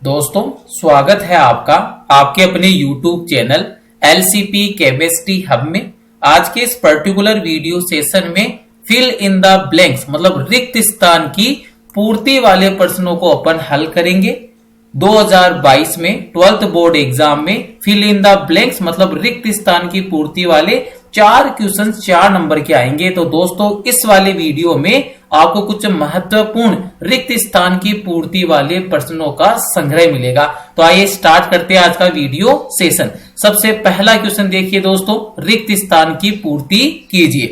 दोस्तों स्वागत है आपका आपके अपने YouTube channel LCP chemistry hub में। आज के इस पर्टिकुलर वीडियो सेशन में फिल इन द ब्लैंक्स मतलब रिक्त स्थान की पूर्ति वाले प्रश्नों को अपन हल करेंगे। 2022 में 12th बोर्ड एग्जाम में फिल इन द ब्लैंक्स मतलब रिक्त स्थान की पूर्ति वाले 4 क्वेश्चन 4 नंबर के आएंगे। तो दोस्तों इस वाले वीडियो में आपको कुछ महत्वपूर्ण रिक्त स्थान की पूर्ति वाले प्रश्नों का संग्रह मिलेगा। तो आइए स्टार्ट करते हैं आज का वीडियो सेशन। सबसे पहला क्वेश्चन देखिए दोस्तों, रिक्त स्थान की पूर्ति कीजिए।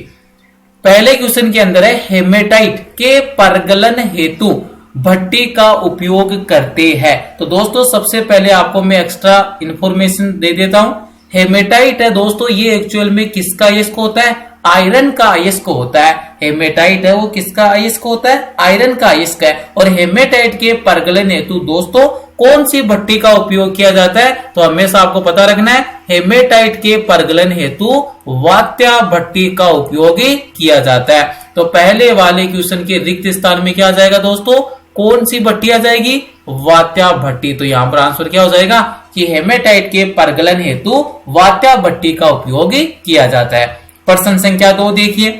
पहले क्वेश्चन के अंदर है हेमेटाइट के परगलन हेतु भट्टी का उपयोग करते हैं। तो दोस्तों सबसे पहले आपको मैं एक्स्ट्रा इंफॉर्मेशन दे देता हूं। हेमेटाइट है दोस्तों, ये एक्चुअल में किसका अयस्क होता है? आयरन का अयस्क होता है। हेमेटाइट है वो किसका अयस्क होता है? आयरन का अयस्क है। और हेमेटाइट के परगलन हेतु दोस्तों कौन सी भट्टी का उपयोग किया जाता है? तो हमेशा आपको पता रखना है हेमेटाइट के परगलन हेतु वात्या भट्टी का उपयोग किया जाता है। तो पहले वाले क्वेश्चन के रिक्त स्थान में क्या आ जाएगा दोस्तों? कौन सी भट्टी आ जाएगी? वात्या भट्टी। तो यहां पर आंसर क्या हो जाएगा कि हेमेटाइट के परगलन हेतु वात्या भट्टी का उपयोग किया जाता है। प्रश्न संख्या 2 देखिए,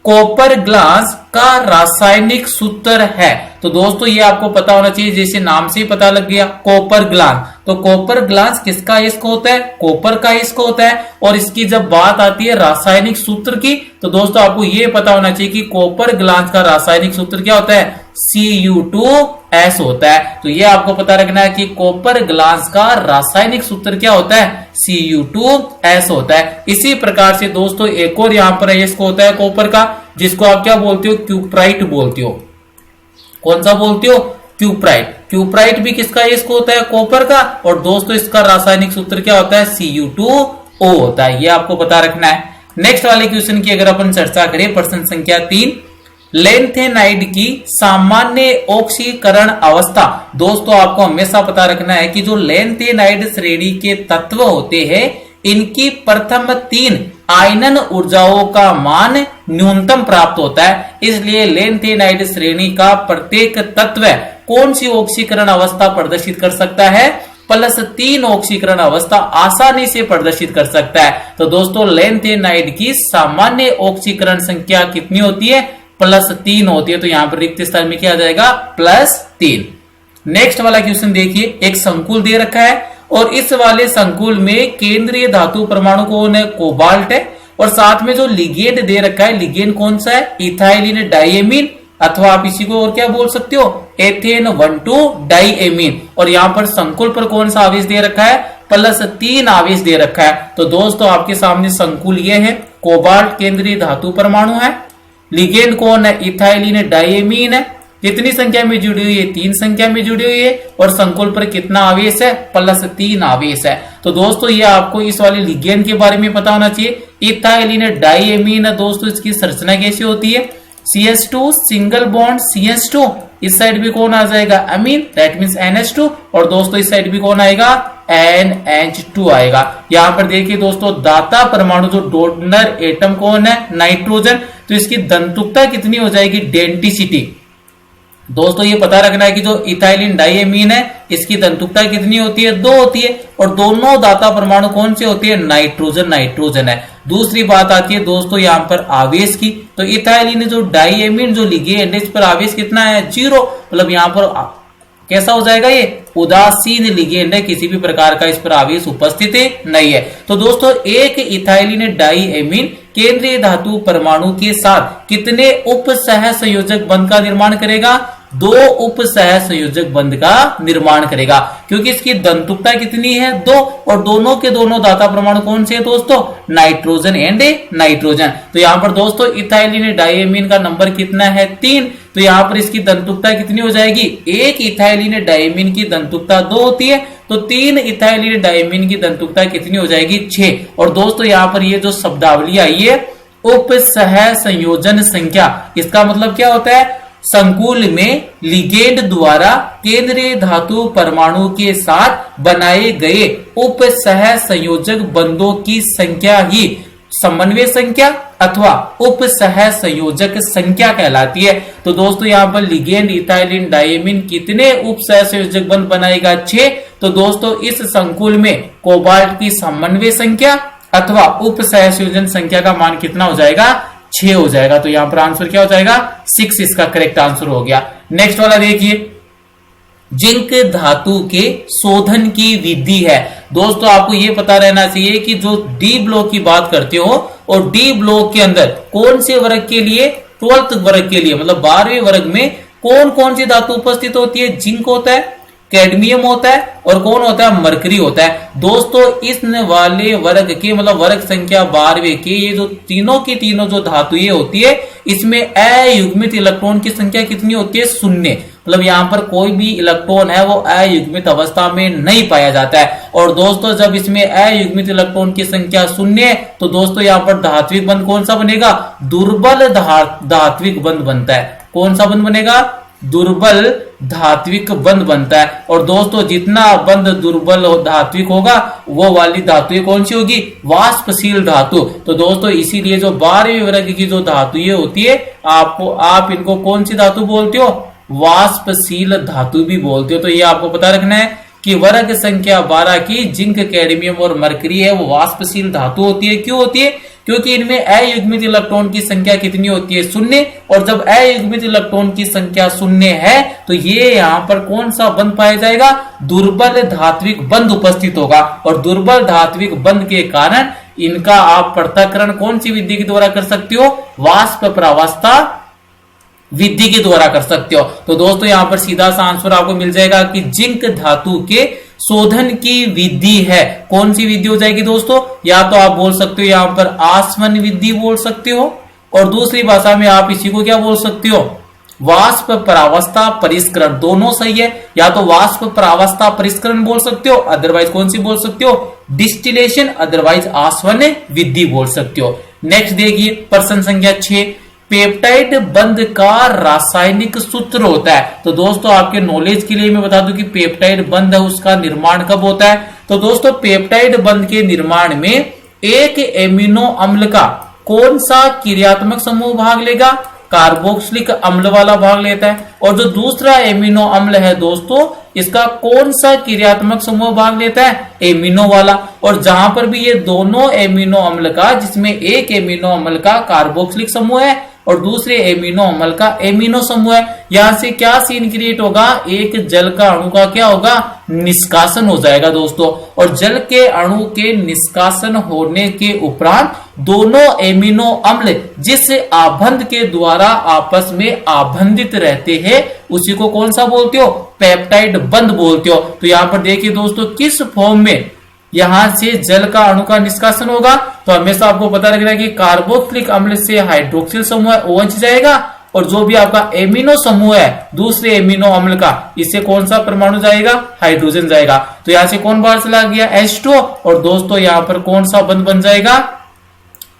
कॉपर ग्लास का रासायनिक सूत्र है। तो दोस्तों ये आपको पता होना चाहिए, जैसे नाम से ही पता लग गया कॉपर ग्लास। तो कॉपर ग्लास किसका अयस्क होता है? कॉपर का अयस्क होता है। और इसकी जब बात आती है रासायनिक सूत्र की, तो दोस्तों आपको ये पता होना चाहिए कि कॉपर ग्लास का रासायनिक सूत्र क्या होता है? Cu2S होता है। तो ये आपको पता रखना है कि कॉपर ग्लास का रासायनिक सूत्र क्या होता है? Cu2S होता है। इसी प्रकार से दोस्तों एक और यहां पर अयस्क होता है कॉपर का, जिसको आप क्या बोलते हो? क्यूप्राइट बोलते हो। कौन सा बोलते हो? क्यूप्राइट। क्यूप्राइट भी किसका अयस्क होता है? कॉपर का। और दोस्तों इसका रासायनिक सूत्र क्या होता है? Cu2O होता है। ये आपको पता रखना है। नेक्स्ट वाले क्वेश्चन की अगर अपन चर्चा करें, प्रश्न संख्या 3, लेंथेनाइड की सामान्य ऑक्सीकरण अवस्था। दोस्तों आपको हमेशा पता रखना है कि जो लेंथेनाइड श्रेणी के तत्व होते हैं इनकी प्रथम 3 आयनन ऊर्जाओं का मान न्यूनतम प्राप्त होता है। इसलिए लेंथेनाइड श्रेणी का प्रत्येक तत्व कौन सी ऑक्सीकरण अवस्था प्रदर्शित कर सकता है? +3 ऑक्सीकरण अवस्था आसानी से प्रदर्शित कर सकता है। तो दोस्तों लेंथेनाइड की सामान्य ऑक्सीकरण संख्या कितनी होती है? +3 होती है। तो यहां पर रिक्त स्थान में क्या आ जाएगा? +3। नेक्स्ट वाला क्वेश्चन देखिए, एक संकुल दे रखा है और इस वाले संकुल में केंद्रीय धातु परमाणु कौन है? कोबाल्ट है। और साथ में जो लिगेंड दे रखा है, लिगेंड कौन सा है? इथाइलिन डाइएमीन, अथवा आप इसी को और क्या बोल सकते हो? Ethane 1,2 diamine. और यहां पर संकुल पर कौन सा आवेश दे रखा है? +3 आवेश दे रखा है। तो दोस्तों आपके सामने संकुल ये है, कोबाल्ट केंद्रीय धातु परमाणु है, लिगेंड कौन है? इथाइलिन डाइएमीन है। कितनी संख्या में जुड़ी हुई है? 3 संख्या में जुड़ी हुई है। और संकुल पर कितना आवेश है? +3 आवेश है। तो दोस्तों ये आपको इस वाले लिगेंड के बारे में पता होना चाहिए। इथाइलिन डाइएमीन दोस्तों इसकी संरचना कैसी होती है? CH2 सिंगल बॉन्ड CH2, इस साइड भी कौन आ जाएगा? अमीन, दैट मींस NH2। और दोस्तों इस साइड भी कौन आएगा? NH2 आएगा। यहां पर देखिए दोस्तों दाता परमाणु जो डोनर एटम कौन है? नाइट्रोजन। तो इसकी दंतुकता कितनी हो जाएगी? डेंटिसिटी। दोस्तों ये पता रखना है कि जो इथाइलिन डाइएमीन है इसकी दंतुकता कितनी होती है? 2 होती है। और दोनों दाता परमाणु कौन से होती है? नाइट्रोजन नाइट्रोजन है। दूसरी बात आती है दोस्तों यहां पर आवेश की। तो इथाइलिन जो डाइएमीन जो लिगेंड है इस पर आवेश कितना है? 0। मतलब यहां पर कैसा हो जाएगा? ये उदासीन लिगेंड है, किसी भी प्रकार का इस पर आवेश उपस्थित नहीं है। तो दोस्तों एक इथाइलिन डाइएमीन केंद्रीय धातु परमाणु के साथ कितने उप सह संयोजक बंध का निर्माण करेगा? 2 उप सह संयोजक बंध का निर्माण करेगा, क्योंकि इसकी दंतुकता कितनी है? 2। और दोनों के दोनों दाता परमाणु कौन से है दोस्तों? Nitrogen and nitrogen. तो यहां पर दोस्तों इथाइलिन डाइएमीन का नंबर कितना है? 3। तो यहां पर इसकी दंतुकता कितनी हो जाएगी? एक इथाइलिन डाइएमीन की दंतुकता 2 होती है, तो 3 इथाइलिन डाइएमीन की दंतुकता कितनी हो जाएगी? 6। और दोस्तों यहां पर ये जो शब्दावली आई है उप सह संयोजन संख्या, इसका मतलब क्या होता है? संकुल में लिगेंड द्वारा केंद्रीय धातु परमाणु के साथ बनाए गए उप सह संयोजक बंधों की संख्या ही समन्वय संख्या अथवा उप सह संयोजक संख्या कहलाती है। तो दोस्तों यहाँ पर लिगेंड इथाइलिन डायमीन कितने उप सह संयोजक बंध बनाएगा? 6। तो दोस्तों इस संकुल में कोबाल्ट की समन्वय संख्या अथवा उप सह संयोजन संख्या का मान कितना हो जाएगा? 6 हो जाएगा। तो यहाँ पर आंसर क्या हो जाएगा? 6 इसका करेक्ट आंसर हो गया। नेक्स्ट वाला देखिए, जिंक धातु के शोधन की विधि है। दोस्तों आपको ये पता रहना चाहिए कि जो डी ब्लॉक की बात करते हो और डी ब्लॉक के अंदर कौन से वर्ग के लिए, 12th वर्ग के लिए मतलब 12वें वर्ग में कौन कौन सी धातु उपस्थित होती है? जिंक होता है, कैडमियम होता है और कौन होता है? मरकरी होता है। दोस्तों इस वाले वर्ग के मतलब वर्ग संख्या 12वें के ये जो तीनों की तीनों जो धातुएं होती है इसमें अयुग्मित इलेक्ट्रॉन की संख्या कितनी होती है? 0। मतलब यहाँ पर कोई भी इलेक्ट्रॉन है वो अयुग्मित अवस्था में नहीं पाया जाता है। और दोस्तों जब इसमें अयुग्मित इलेक्ट्रॉन की संख्या 0 है तो दोस्तों यहाँ पर धात्विक बंध कौन सा बनेगा? दुर्बल धात्विक बंध बनता है। कौन सा बंध बनेगा? दुर्बल धात्विक बंध बनता है। और दोस्तों जितना बंध दुर्बल धात्विक होगा वो वाली धातु कौन सी होगी? वाष्पशील धातु। तो दोस्तों इसीलिए जो 12वें वर्ग की जो धातुएं होती है आप इनको कौन सी धातु बोलते हो? वाष्पशील धातु भी बोलते हो। तो ये आपको पता रखना है कि वर्ग संख्या 12 की जिंक, कैडमियम और मरकरी है वो वाष्पशील धातु होती है। क्यों होती है? क्योंकि इनमें अयुग्मित इलेक्ट्रॉन की संख्या कितनी होती है? 0। और जब अयुग्मित इलेक्ट्रॉन की संख्या 0 है तो ये यहाँ पर कौन सा बंध पाया जाएगा? दुर्बल धात्विक बंध उपस्थित होगा। और दुर्बल धात्विक बंध के कारण इनका आप पृथक्करण कौन सी विधि के द्वारा कर सकते हो? वाष्प प्रावस्था विधि के द्वारा कर सकते हो। तो दोस्तों यहां पर सीधा सा आंसर आपको मिल जाएगा कि जिंक धातु के शोधन की विधि है। कौन सी विधि हो जाएगी दोस्तों? या तो आप बोल सकते हो यहां पर आसवन विधि बोल सकते हो और दूसरी भाषा में आप इसी को क्या बोल सकते हो? वाष्प परावस्था परिष्करण। दोनों सही है। या तो वाष्प परावस्था परिष्करण बोल सकते हो, अदरवाइज कौन सी बोल सकते हो? डिस्टिलेशन, अदरवाइज आसवन विधि बोल सकते हो। नेक्स्ट देखिए प्रश्न संख्या 6, पेप्टाइड बंध का रासायनिक सूत्र होता है। तो दोस्तों आपके नॉलेज के लिए मैं बता दूं कि पेप्टाइड बंध है उसका निर्माण कब होता है? तो दोस्तों पेप्टाइड बंध के निर्माण में एक एमिनो अम्ल का कौन सा क्रियात्मक समूह भाग लेगा? कार्बोक्सिलिक अम्ल वाला भाग लेता है। और जो दूसरा एमिनो अम्ल है दोस्तों इसका कौन सा क्रियात्मक समूह भाग लेता है? एमिनो वाला। और जहां पर भी ये दोनों एमिनो अम्ल का, जिसमें एक एमिनो अम्ल का कार्बोक्सिलिक समूह है और दूसरे एमिनो अम्ल का एमिनो समूह है, यहां से क्या सीन क्रिएट होगा? एक जल का अणु का क्या होगा? निष्कासन हो जाएगा दोस्तों। और जल के अणु के निष्कासन होने के उपरांत दोनों एमिनो अम्ल जिस आबंध के द्वारा आपस में आबंधित रहते हैं उसी को कौन सा बोलते हो? पेप्टाइड बंध बोलते हो। तो यहां पर देखिए दोस्तों किस फॉर्म में यहां से जल का अणु का निष्कासन होगा? तो हमेशा आपको पता रखना है कि कार्बोक्सिलिक अम्ल से हाइड्रोक्सिल समूह OH जाएगा और जो भी आपका एमिनो समूह है दूसरे एमिनो अम्ल का, इससे कौन सा परमाणु जाएगा? हाइड्रोजन जाएगा। तो यहां से कौन बाहर चला गया? H2। और दोस्तों यहां पर कौन सा बंध बन जाएगा?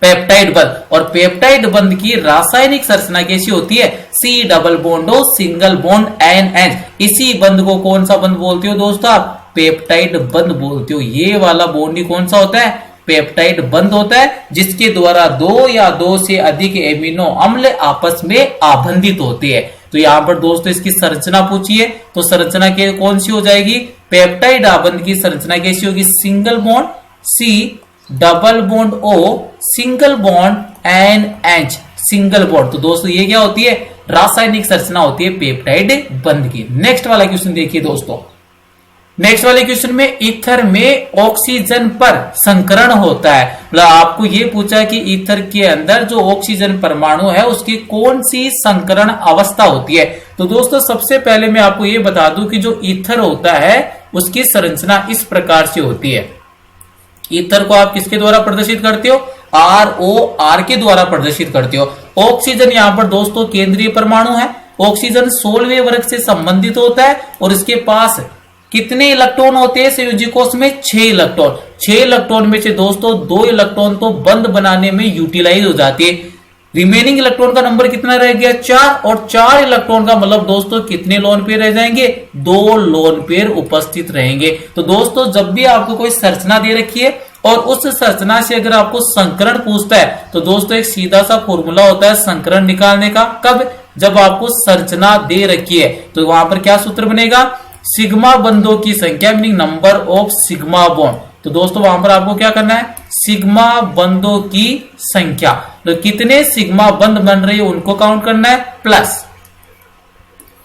पेप्टाइड बंध। और पेप्टाइड बंध की रासायनिक संरचना कैसी होती है? C double bond O single bond NH। इसी बंध को कौन सा बंध बोलते हो दोस्तों? आप पेप्टाइड बंध बोलते हो। ये वाला बॉन्ड ही कौन सा होता है? पेप्टाइड बंध होता है, जिसके द्वारा 2 या 2 से अधिक एमिनो अम्ल आपस में आबंधित होते हैं। तो यहाँ पर दोस्तों इसकी संरचना पूछिए तो संरचना के कौन सी हो जाएगी? पेप्टाइड आबंध की संरचना कैसी होगी? Single bond C double bond O single bond NH single bond. तो दोस्तों ये क्या होती है? रासायनिक संरचना होती है पेप्टाइड बंध की। नेक्स्ट वाला क्वेश्चन देखिए दोस्तों। नेक्स्ट वाले क्वेश्चन में ईथर में ऑक्सीजन पर संकरण होता है। मतलब आपको ये पूछा कि ईथर के अंदर जो ऑक्सीजन परमाणु है उसकी कौन सी संकरण अवस्था होती है। तो दोस्तों सबसे पहले मैं आपको ये बता दूं कि जो ईथर होता है उसकी संरचना इस प्रकार से होती है। ईथर को आप किसके द्वारा प्रदर्शित करते हो? ROR के द्वारा प्रदर्शित करते हो। ऑक्सीजन यहाँ पर दोस्तों केंद्रीय परमाणु है। ऑक्सीजन 16वें वर्ग से संबंधित होता है और इसके पास कितने इलेक्ट्रॉन होते हैं संयोजी कोष में? 6 इलेक्ट्रॉन। 6 इलेक्ट्रॉन में से दोस्तों 2 इलेक्ट्रॉन तो बंध बनाने में यूटिलाइज हो जाती है। रिमेनिंग इलेक्ट्रॉन का नंबर कितना रह गया? 4। और 4 इलेक्ट्रॉन का मतलब दोस्तों कितने लोन पेयर रह जाएंगे? 2 लोन पेयर उपस्थित रहेंगे। तो दोस्तों जब भी आपको कोई संरचना दे रखी है और उस संरचना से अगर आपको संकरण पूछता है तो दोस्तों एक सीधा सा फॉर्मूला होता है संकरण निकालने का। कब? जब आपको संरचना दे रखी है तो वहां पर क्या सूत्र बनेगा? सिग्मा बंधों की संख्या meaning number of sigma bond. तो दोस्तों वहां पर आपको क्या करना है? सिग्मा बंधों की संख्या, तो कितने सिग्मा बंध बन रही है उनको काउंट करना है, प्लस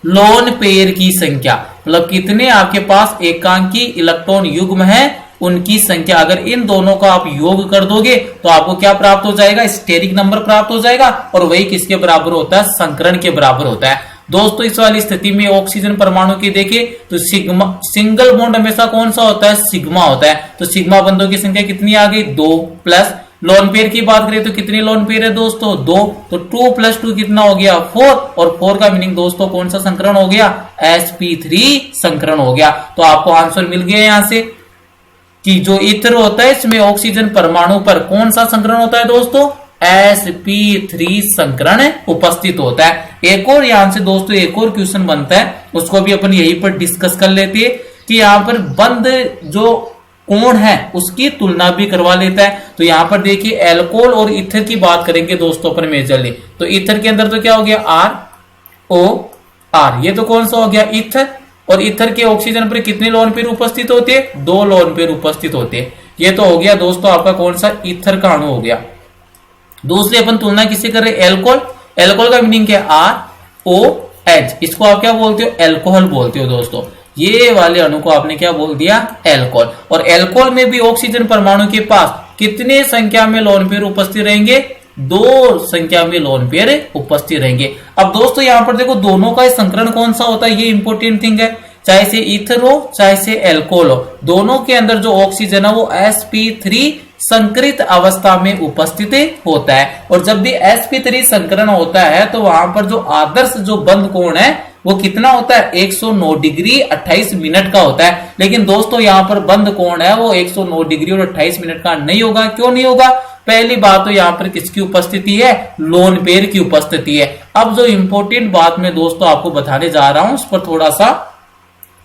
लोन पेयर की संख्या, मतलब कितने आपके पास एकांकी इलेक्ट्रॉन युग्म है उनकी संख्या। अगर इन दोनों का आप योग कर दोगे तो आपको क्या प्राप्त हो जाएगा? स्टेरिक नंबर प्राप्त हो जाएगा, और वही किसके बराबर होता है? संकरण के बराबर होता है। दोस्तों इस वाली स्थिति में ऑक्सीजन परमाणु की देखें तो सिग्मा, सिंगल बॉन्ड हमेशा कौन सा होता है? सिग्मा होता है। तो सिग्मा बंधों की संख्या कितनी आ गई? 2, प्लस लोन पेयर की बात करें तो कितने लोन पेयर है दोस्तों? 2, तो 2 + 2 कितना हो गया? 4, और 4 का मीनिंग दोस्तों कौन सा संकरण हो गया? sp3 संकरण हो गया। तो आपको आंसर मिल गया यहां से कि जो ईथर होता है इसमें ऑक्सीजन परमाणु पर कौन सा संकरण होता है दोस्तों? sp3 संकरण उपस्थित होता है। एक और यहां से दोस्तों एक और क्वेश्चन बनता है, उसको भी अपन यहीं पर डिस्कस कर लेते हैं कि यहां पर बंद जो कोण है उसकी तुलना भी करवा लेता है। तो यहां पर देखिए एल्कोहल और ईथर की बात करेंगे दोस्तों अपन मेजरली। तो ईथर के अंदर तो क्या हो गया? ROR, ये तो कौन सा हो गया? ईथर। और ईथर के ऑक्सीजन पर कितने लोन पेयर उपस्थित होते हैं? 2 लोन पेयर उपस्थित होते हैं। ये तो हो गया दोस्तों आपका कौन सा? ईथर का अणु हो गया। दूसरी अपन तुलना किससे कर रहे हैं? एल्कोहल। एल्कोहल का मीनिंग क्या है? ROH, इसको आप क्या बोलते हो? एल्कोहल बोलते हो दोस्तों। ये वाले अणु को आपने क्या बोल दिया? एल्कोहल। और एल्कोहल में भी ऑक्सीजन परमाणु के पास कितने संख्या में लोन पेयर उपस्थित रहेंगे? 2 संख्या में लोन पेयर उपस्थित रहेंगे। अब दोस्तों यहां पर देखो दोनों का संकरण कौन सा होता है, ये इंपॉर्टेंट थिंग है। चाहे से ईथर हो चाहे से एल्कोहल हो, दोनों के अंदर जो ऑक्सीजन है वो sp3 संकरित अवस्था में उपस्थित होता है। और जब भी sp3 संकरण होता है तो वहां पर जो आदर्श जो बंध कोण है वो कितना होता है? 109 डिग्री 28 मिनट का होता है। लेकिन दोस्तों यहां पर बंध कोण है वो 109 डिग्री और 28 मिनट का नहीं होगा। क्यों नहीं होगा? पहली बात तो यहां पर किसकी उपस्थिति है? लोन पेयर की उपस्थिति है। अब जो इंपॉर्टेंट बात मैं दोस्तों आपको बताने जा रहा हूं उस पर थोड़ा सा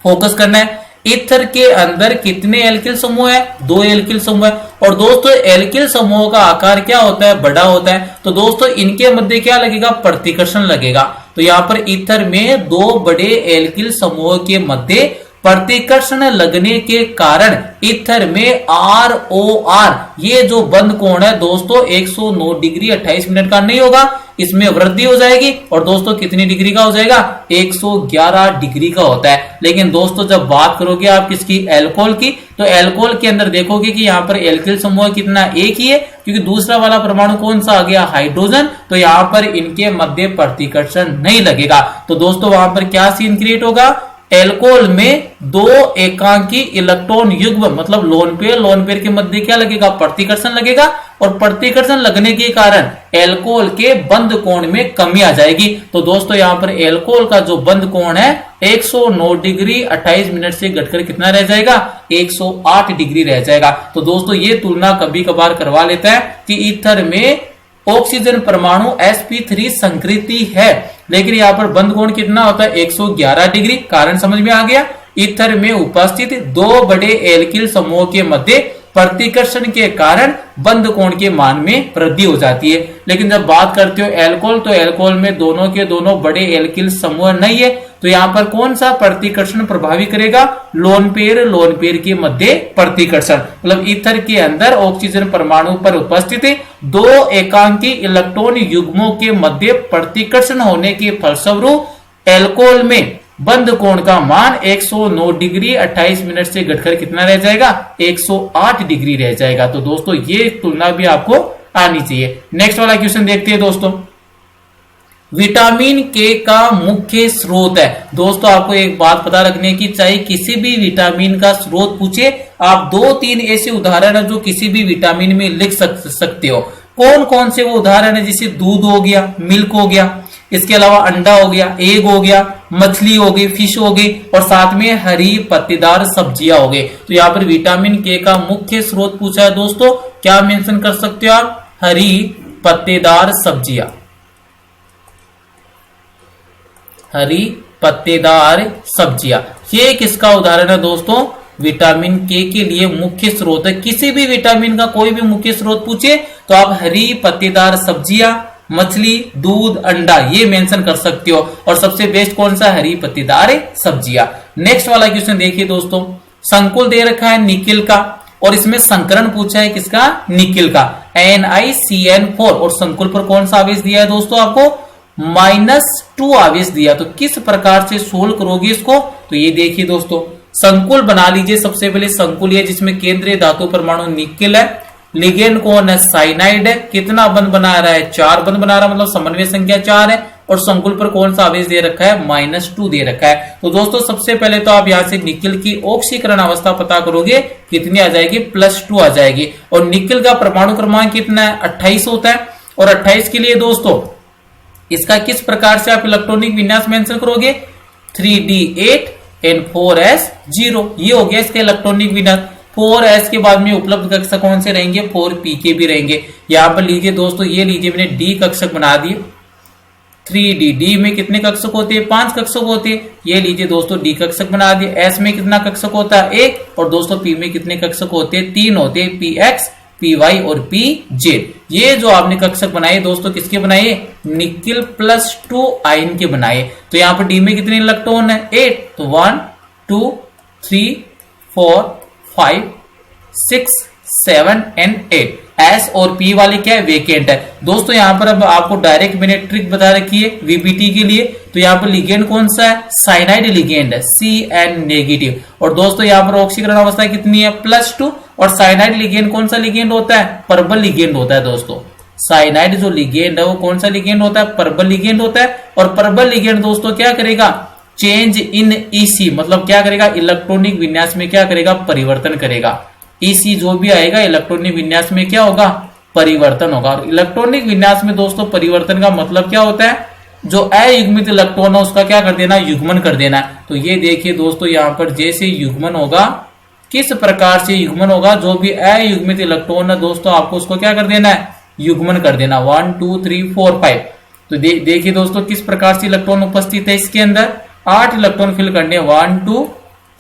फोकस करना है। ईथर के अंदर कितने एल्किल समूह है? 2 एल्किल समूह है। और दोस्तों एल्किल समूह का आकार क्या होता है? बड़ा होता है। तो दोस्तों इनके मध्य क्या लगेगा? प्रतिकर्षण लगेगा। तो यहां पर ईथर में 2 बड़े एल्किल समूह के मध्य प्रतिकर्षण लगने के कारण ईथर में ROR ये जो बंध कोण है दोस्तों 109 डिग्री 28 मिनट का नहीं होगा, इसमें वृद्धि हो जाएगी। और दोस्तों कितनी डिग्री का हो जाएगा? 111 डिग्री का होता है। लेकिन दोस्तों जब बात करोगे आप किसकी? एल्कोहल की, तो एल्कोहल के अंदर देखोगे कि यहाँ पर एल्किल समूह कितना? एक ही है, क्योंकि दूसरा वाला परमाणु कौन सा आ गया? हाइड्रोजन। तो यहाँ पर इनके मध्य प्रतिकर्षण नहीं लगेगा। तो दोस्तों वहां पर क्या सीन क्रिएट होगा? एल्कोहल में 2 एकांकी इलेक्ट्रॉन युग्म मतलब लोन पेयर के मध्य क्या लगेगा? प्रतिकर्षण लगेगा। और प्रतिकर्षण लगने के कारण एल्कोहल के बंध कोण में कमी आ जाएगी। तो दोस्तों यहां पर एल्कोहल का जो बंध कोण है 109 डिग्री 28 मिनट से घटकर कितना रह जाएगा? 108 डिग्री रह जाएगा। तो दोस्तों ये तुलना कभी कभार करवा लेता है कि ईथर में ऑक्सीजन परमाणु sp3 संकृति है, लेकिन यहाँ पर बंध कोण कितना होता है? 111 डिग्री। कारण समझ में आ गया? ईथर में उपस्थित 2 बड़े एल्किल समूह के मध्य प्रतिकर्षण के कारण बंध कोण के मान में वृद्धि हो जाती है। लेकिन जब बात करते हो एल्कोहल, तो एल्कोहल में दोनों के दोनों बड़े एल्किल समूह नहीं है। तो यहाँ पर कौन सा प्रतिकर्षण प्रभावी करेगा? लोन पेयर के मध्य प्रतिकर्षण, मतलब ईथर के अंदर ऑक्सीजन परमाणु पर उपस्थित 2 एकांकी इलेक्ट्रॉन युग्मों के मध्य प्रतिकर्षण होने के फलस्वरूप एल्कोहल में बंध कोण का मान 109 डिग्री 28 मिनट से घटकर कितना रह जाएगा? 108 डिग्री रह जाएगा। तो दोस्तों ये तुलना भी आपको आनी चाहिए। नेक्स्ट वाला क्वेश्चन देखते हैं दोस्तों। विटामिन के का मुख्य स्रोत है। दोस्तों आपको एक बात पता रखने की, चाहे किसी भी विटामिन का स्रोत पूछे, आप 2-3 ऐसे उदाहरण है जो किसी भी विटामिन में लिख सकते हो। कौन कौन से वो उदाहरण है? जैसे दूध हो गया, मिल्क हो गया, इसके अलावा अंडा हो गया, एग हो गया, मछली हो गई, फिश हो गई, और साथ में हरी पत्तेदार सब्जियां हो गई। तो यहाँ पर विटामिन के का मुख्य स्रोत पूछा है दोस्तों, क्या मेंशन कर सकते हो आप? हरी पत्तेदार सब्जियां, हरी पत्तेदार सब्जियां। ये किसका उदाहरण है दोस्तों? विटामिन के लिए मुख्य स्रोत है। किसी भी विटामिन का कोई भी मुख्य स्रोत पूछे तो आप हरी पत्तेदार सब्जियां, मछली, दूध, अंडा ये मेंशन कर सकते हो। और सबसे बेस्ट कौन सा? हरी पत्तेदार सब्जियां। नेक्स्ट वाला क्वेश्चन देखिए दोस्तों, संकुल दे रखा है निकिल का और इसमें संकरण पूछा है किसका? निकिल का, NiCN4। और संकुल पर कौन सा आवेश दिया है दोस्तों? आपको -2 आवेश दिया। तो किस प्रकार से सोल्व करोगे इसको? तो ये देखिए दोस्तों, संकुल बना लीजिए। सबसे पहले संकुल है जिसमें केंद्रीय धातु परमाणु निकिल है, लिगेंड कौन है? साइनाइड है। कितना बंध बना रहा है? 4 बंध बना रहा है, मतलब समन्वय संख्या 4 है। और संकुल पर कौन सा आवेश दे रखा है? -2 दे रखा है। तो दोस्तों सबसे पहले तो आप यहां से निकिल की ऑक्सीकरण अवस्था पता करोगे, कितनी आ जाएगी? +2 आ जाएगी। और निकिल का परमाणु क्रमांक कितना है? 28 होता है। और 28 के लिए दोस्तों इसका किस प्रकार से आप इलेक्ट्रॉनिक विन्यास मेंशन करोगे? 3d8 and 4s0। ये हो गया इसका इलेक्ट्रॉनिक विन्यास। 4s के बाद में उपलब्ध कक्षक कौन से रहेंगे? 4p के भी रहेंगे। यहां पर लीजिए दोस्तों, ये लीजिए मैंने d कक्षक बना दिए। 3d में कितने कक्षक होते हैं? 5 कक्षक होते हैं। ये लीजिए दोस्तों d कक्षक बना दिए। s में कितना कक्षक होता है? 1। और दोस्तों p में कितने कक्षक होते हैं? 3 होते हैं, px, py और pz। ये जो आपने कक्षक बनाए दोस्तों किसके बनाए? निकिल +2 आयन के बनाए। तो यहां पर d में कितने इलेक्ट्रॉन है? 8। तो 1 2 3 4 5 6 7 and 8। S और P वाले क्या है? वेकेंट है दोस्तों। यहां पर अब आपको डायरेक्ट मैंने ट्रिक बता रखी है VBT के लिए। तो यहां पर लिगेंड कौन सा है? साइनाइड लिगेंड है, CN-। और दोस्तों यहां पर ऑक्सीकरण अवस्था कितनी है? +2। और साइनाइड लिगेंड कौन सा लिगेंड होता है? पर्बल लिगेंड होता है दोस्तों। साइनाइड जो लिगेंड है वो कौन सा लिगेंड होता है? पर्बल लिगेंड होता है। और पर्बल लिगेंड दोस्तों क्या करेगा? चेंज इन EC, मतलब क्या करेगा? इलेक्ट्रॉनिक विन्यास में क्या करेगा? परिवर्तन करेगा। EC जो भी आएगा इलेक्ट्रॉनिक विन्यास में क्या होगा? परिवर्तन होगा। और इलेक्ट्रॉनिक विन्यास में दोस्तों परिवर्तन का मतलब क्या होता है? जो अयुग्मित इलेक्ट्रॉन है उसका क्या कर देना? युग्मन कर देना। तो ये देखिए दोस्तों, यहां पर जैसे युग्मन होगा, किस प्रकार से युग्मन होगा? जो भी अयुग्मित इलेक्ट्रॉन है दोस्तों आपको उसको क्या कर देना है? युग्मन कर देना। 1 2 3 4 5। तो देखिए दोस्तों किस प्रकार से इलेक्ट्रॉन उपस्थित है इसके अंदर। 8 इलेक्ट्रॉन फिल करने, 1 2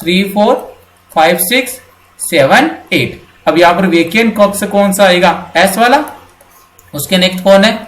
3 4 5 6 7 8। अब यहां पर वेकेंट कक्षक कौन सा आएगा? S वाला। उसके नेक्स्ट कौन है?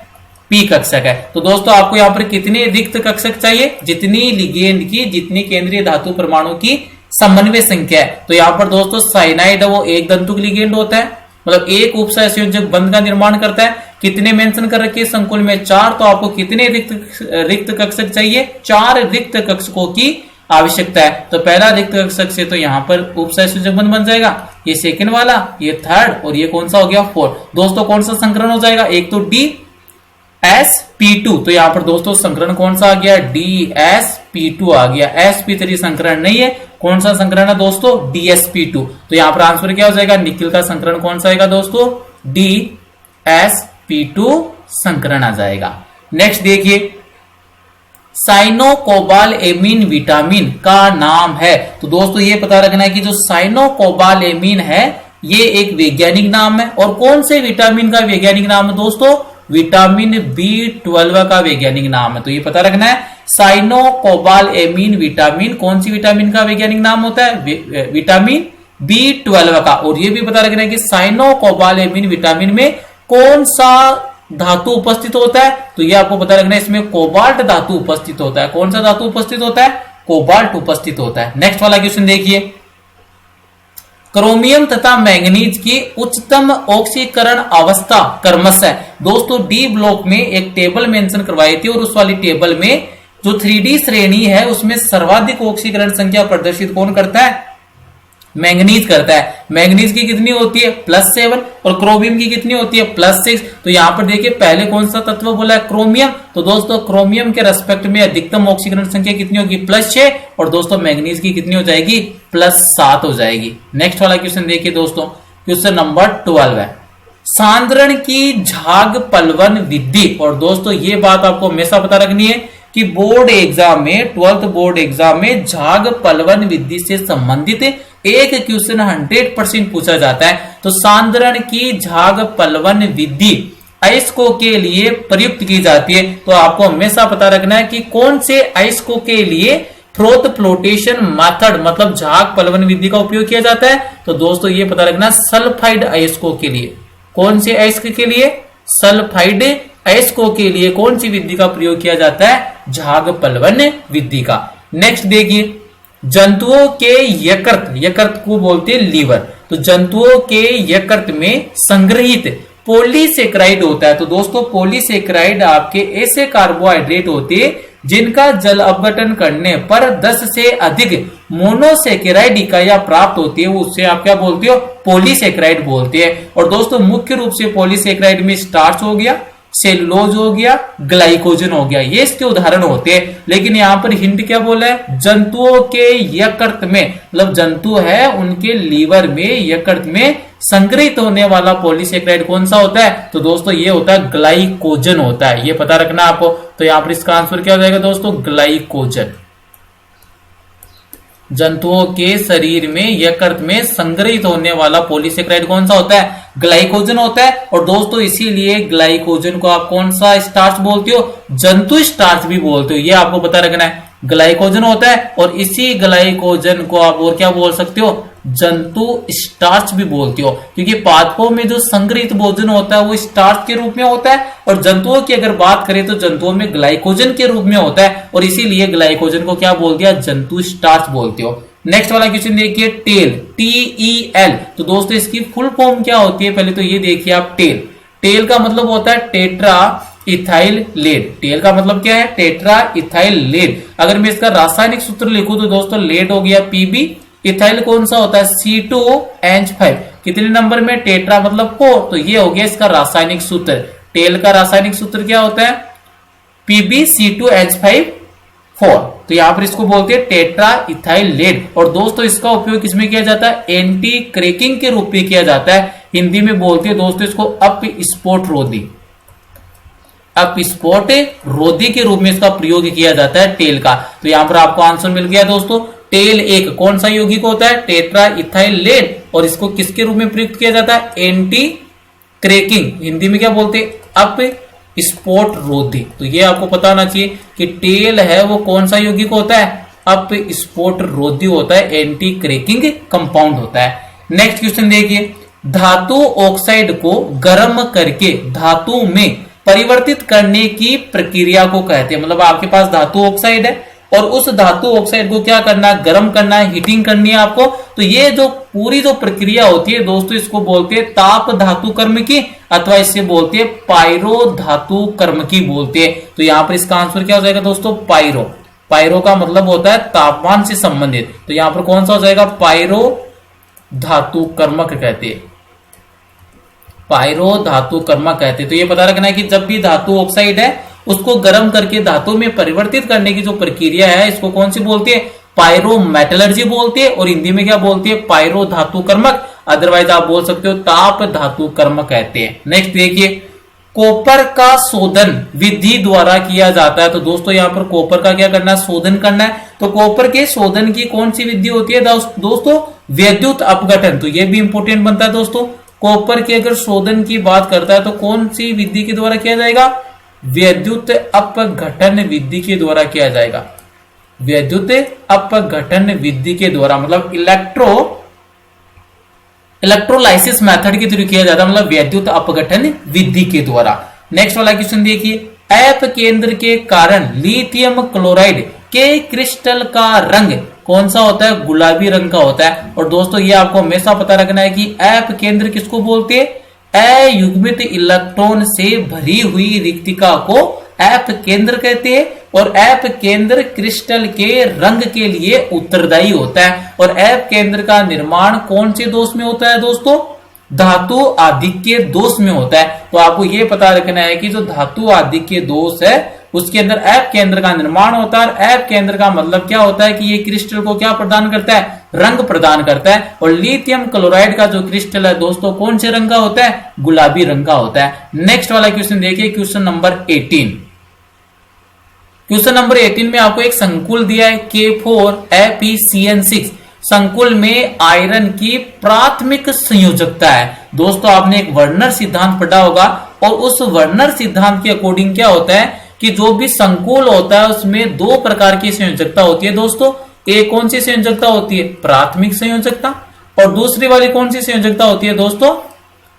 P कक्षक है। तो दोस्तों आपको यहां पर कितने रिक्त कक्षक चाहिए? जितनी लिगेंड की, जितनी केंद्रीय धातु परमाणु की समन्वय संख्या है। तो यहां पर दोस्तों साइनाइड है वो एक दंतुक लिगेंड होता है, मतलब एक उपसहसंयोजक बंध का निर्माण करता है। कितने मेंशन कर रखे संकुल में? 4। तो आपको कितने रिक्त कक्षक चाहिए? 4 रिक्त कक्षकों की आवश्यकता है। तो पहला रिक्त कक्षक से तो यहां पर उपसहसंयोजक बंध बन जाएगा, ये सेकंड वाला, ये थर्ड, और ये कौन सा हो गया? 4। दोस्तों कौन सा संकरण हो जाएगा? एक तो DsP2। तो यहां पर दोस्तों संकरण कौन सा आ गया? DsP2 आ गया। sp3 संकरण नहीं है। कौन सा संकरण है दोस्तों? DsP2। तो यहां पर आंसर क्या हो जाएगा? निकिल का संकरण कौन सा आएगा दोस्तों? DsP2 संकरण आ जाएगा। नेक्स्ट देखिए, साइनोकोबालेमिन विटामिन का नाम है। तो दोस्तों ये पता रखना है कि जो साइनोकोबालेमिन है ये एक वैज्ञानिक नाम है। और कौन से विटामिन का वैज्ञानिक नाम है दोस्तों? विटामिन B12 का वैज्ञानिक नाम है। तो ये पता रखना है, साइनोकोबालेमिन विटामिन कौन सी विटामिन का वैज्ञानिक नाम होता है? विटामिन B12 का। और ये भी पता रखना है कि साइनोकोबालेमिन विटामिन में कौन सा धातु उपस्थित होता है? तो ये आपको पता रखना है, इसमें कोबाल्ट धातु उपस्थित होता है। कौन सा धातु उपस्थित होता है? कोबाल्ट उपस्थित होता है। नेक्स्ट वाला क्वेश्चन देखिए, क्रोमियम तथा मैंगनीज की उच्चतम ऑक्सीकरण अवस्था क्रमशः। दोस्तों डी ब्लॉक में एक टेबल मेंशन करवाई थी और उस वाली टेबल में जो 3D श्रेणी है उसमें सर्वाधिक ऑक्सीकरण संख्या प्रदर्शित कौन करता है? मैंगनीज करता है। मैंगनीज की कितनी होती है? +7। और क्रोमियम की कितनी होती है? +6। तो यहां पर देखिए पहले कौन सा तत्व बोला है? क्रोमियम। तो दोस्तों क्रोमियम के रेस्पेक्ट में अधिकतम ऑक्सीकरण संख्या कितनी होगी? +6। और दोस्तों मैंगनीज की कितनी हो जाएगी? +7 हो जाएगी। नेक्स्ट वाला क्वेश्चन देखिए दोस्तों, क्वेश्चन नंबर 12 है, सांद्रण की झाग पलवन विधि। और दोस्तों ये बात आपको हमेशा पता रखनी है कि बोर्ड एग्जाम में, 12th बोर्ड एग्जाम में झाग पलवन विधि से संबंधित एक क्वेश्चन 100% पूछा जाता है। तो सांद्रण की झाग पलवन विधि अयस्कों के लिए प्रयुक्त की जाती है। तो आपको हमेशा पता रखना है कि कौन से अयस्कों के लिए फ्रोथ फ्लोटेशन मेथड मतलब झाग पलवन विधि का उपयोग किया जाता है? तो दोस्तों ये पता रखना सल्फाइड अयस्कों के लिए। कौन से अयस्क के लिए? सल्फाइड अयस्कों के लिए कौन सी विधि का प्रयोग किया जाता है? झाग पलवन विधि का। नेक्स्ट देखिए, जंतुओं के यकृत, यकृत को बोलते हैं लीवर, तो जंतुओं के यकृत में संग्रहित पॉलीसेकेराइड होता है। तो दोस्तों पॉलीसेकेराइड आपके ऐसे कार्बोहाइड्रेट होते हैं जिनका जल अपघटन करने पर 10 से अधिक मोनोसेकेराइड इकाइयां प्राप्त होती है, उससे आप क्या बोलते हो? पॉलीसेकेराइड बोलते हैं। और दोस्तों मुख्य रूप से पॉलीसेकेराइड में स्टार्च हो गया, सेलुलोज हो गया, ग्लाइकोजन हो गया, ये इसके उदाहरण होते हैं। लेकिन यहाँ पर हिंट क्या बोला है? जंतुओं के यकृत में, मतलब जंतु है उनके लीवर में, यकृत में संग्रहित होने वाला पॉलीसेकेराइड कौन सा होता है? तो दोस्तों ये होता है ग्लाइकोजन होता है, ये पता रखना आपको। तो यहाँ पर इसका आंसर क्या हो जाएगा दोस्तों? ग्लाइकोजन। जंतुओं के शरीर में यकृत में संग्रहित होने वाला पॉलीसेकेराइड कौन सा होता है? ग्लाइकोजन होता है। और दोस्तों इसीलिए ग्लाइकोजन को आप कौन सा स्टार्च बोलते हो? जंतु स्टार्च भी बोलते हो, ये आपको पता रखना है। ग्लाइकोजन होता है और इसी ग्लाइकोजन को आप और क्या बोल सकते हो? जंतु स्टार्च भी बोलते हो, क्योंकि पादपों में जो संग्रहित भोजन होता है वो स्टार्च के रूप में होता है, और जंतुओं की अगर बात करें तो जंतुओं में ग्लाइकोजन के रूप में होता है, और इसीलिए ग्लाइकोजन को क्या बोल दिया? जंतु स्टार्च बोलते हो। नेक्स्ट वाला क्वेश्चन देखिए, टेल, TEL। तो दोस्तों इसकी फुल फॉर्म क्या होती है? पहले तो ये देखिए आप, टेल, टेल का मतलब होता है टेट्रा इथाइल लेड। टेल का मतलब क्या है? Tetraethyl lead. अगर मैं इसका रासायनिक सूत्र लिखूं तो दोस्तों लेड हो गया PB, इथाइल कौन सा होता है? C2H5। कितने नंबर में? टेट्रा मतलब 4, तो ये हो गया इसका रासायनिक सूत्र। टेल का रासायनिक सूत्र क्या होता है? PbC2H5 4। तो यहां पर इसको बोलते हैं टेट्रा इथाइल लेड। और दोस्तों इसका उपयोग किसमें किया जाता है? एंटी क्रैकिंग के रूप में किया जाता है। हिंदी में बोलते हैं दोस्तों इसको अपस्फोट रोधी, अपस्फोट रोधी के रूप में इसका प्रयोग किया जाता है टेल का। तो यहां पर आपको आंसर मिल गया दोस्तों। टेल एक कौन सा यौगिक होता है? टेट्रा इथाइल लेड, और इसको किसके रूप में प्रयुक्त किया जाता है? एंटी क्रैकिंग, हिंदी में क्या बोलते हैं? अपस्फोट रोधी। तो ये आपको पता होना चाहिए कि टेल है वो कौन सा यौगिक होता है? अपस्फोट रोधी होता है, एंटी क्रैकिंग कंपाउंड होता है। नेक्स्ट क्वेश्चन देखिए, धातु ऑक्साइड को गर्म करके धातु में परिवर्तित करने की प्रक्रिया को कहते हैं। मतलब आपके पास धातु ऑक्साइड है और उस धातु ऑक्साइड को क्या करना है? गर्म करना है, हीटिंग करनी है आपको। तो ये जो पूरी जो प्रक्रिया होती है दोस्तों इसको बोलते हैं ताप धातु कर्म की, अथवा इससे बोलते हैं पायरो धातु कर्म की बोलते हैं। तो यहां पर इसका आंसर क्या हो जाएगा दोस्तों? पायरो। पायरो का मतलब होता है तापमान से संबंधित, तो यहां पर कौन सा हो जाएगा? पायरो धातु कर्मक कहते हैं, पायरो धातु कर्मक कहते हैं। तो ये पता रखना है कि जब भी धातु ऑक्साइड है उसको गर्म करके धातु में परिवर्तित करने की जो प्रक्रिया है इसको कौन सी बोलते हैं? पायरो मेटलर्जी बोलते हैं, और हिंदी में क्या बोलते हैं? पायरो धातु कर्मक, अदरवाइज आप बोल सकते हो ताप धातु कर्मक कहते हैं। नेक्स्ट देखिए, कॉपर का शोधन विधि द्वारा किया जाता है। तो दोस्तों यहाँ पर कॉपर का क्या करना है? शोधन करना है। तो कॉपर के शोधन की कौन सी विधि होती है दोस्तों? विद्युत अपघटन। तो ये भी इंपोर्टेंट बनता है दोस्तों। कॉपर के अगर शोधन की बात करता है तो कौन सी विधि के द्वारा किया जाएगा? विद्युत अपघटन विधि के द्वारा किया जाएगा। विद्युत अपघटन विधि के द्वारा मतलब इलेक्ट्रोलाइसिस मेथड के थ्रू किया जाता है, मतलब विद्युत अपघटन विधि के द्वारा। नेक्स्ट वाला क्वेश्चन देखिए, ऐप केंद्र के कारण लिथियम क्लोराइड के क्रिस्टल का रंग कौन सा होता है? गुलाबी रंग का होता है। और दोस्तों ये आपको हमेशा पता रखना है कि ऐप केंद्र किसको बोलते हैं? अयुग्मित इलेक्ट्रॉन से भरी हुई रिक्तिका को ऐप केंद्र कहते हैं, और ऐप केंद्र क्रिस्टल के रंग के लिए उत्तरदायी होता है। और ऐप केंद्र का निर्माण कौन से दोष में होता है दोस्तों? धातु आधिक्य दोष में होता है। तो आपको यह पता रखना है कि जो धातु आधिक्य दोष है उसके अंदर ऐप केंद्र का निर्माण होता है। और ऐप केंद्र का मतलब क्या होता है कि ये क्रिस्टल को क्या प्रदान करता है? रंग प्रदान करता है। और लिथियम क्लोराइड का जो क्रिस्टल है दोस्तों कौन से रंग का होता है? गुलाबी रंग का होता है। नेक्स्ट वाला क्वेश्चन देखिए, क्वेश्चन नंबर 18। क्वेश्चन नंबर 18 में आपको एक संकुल दिया है K4FeCN6। संकुल में आयरन की प्राथमिक संयोजकता है। दोस्तों आपने एक वर्नर सिद्धांत पढ़ा होगा, और उस वर्नर सिद्धांत के अकॉर्डिंग क्या होता है कि जो भी संकुल होता है उसमें दो प्रकार की संयोजकता होती है दोस्तों। एक कौन सी संयोजकता होती है? प्राथमिक संयोजकता। और दूसरी वाली कौन सी संयोजकता होती है दोस्तों?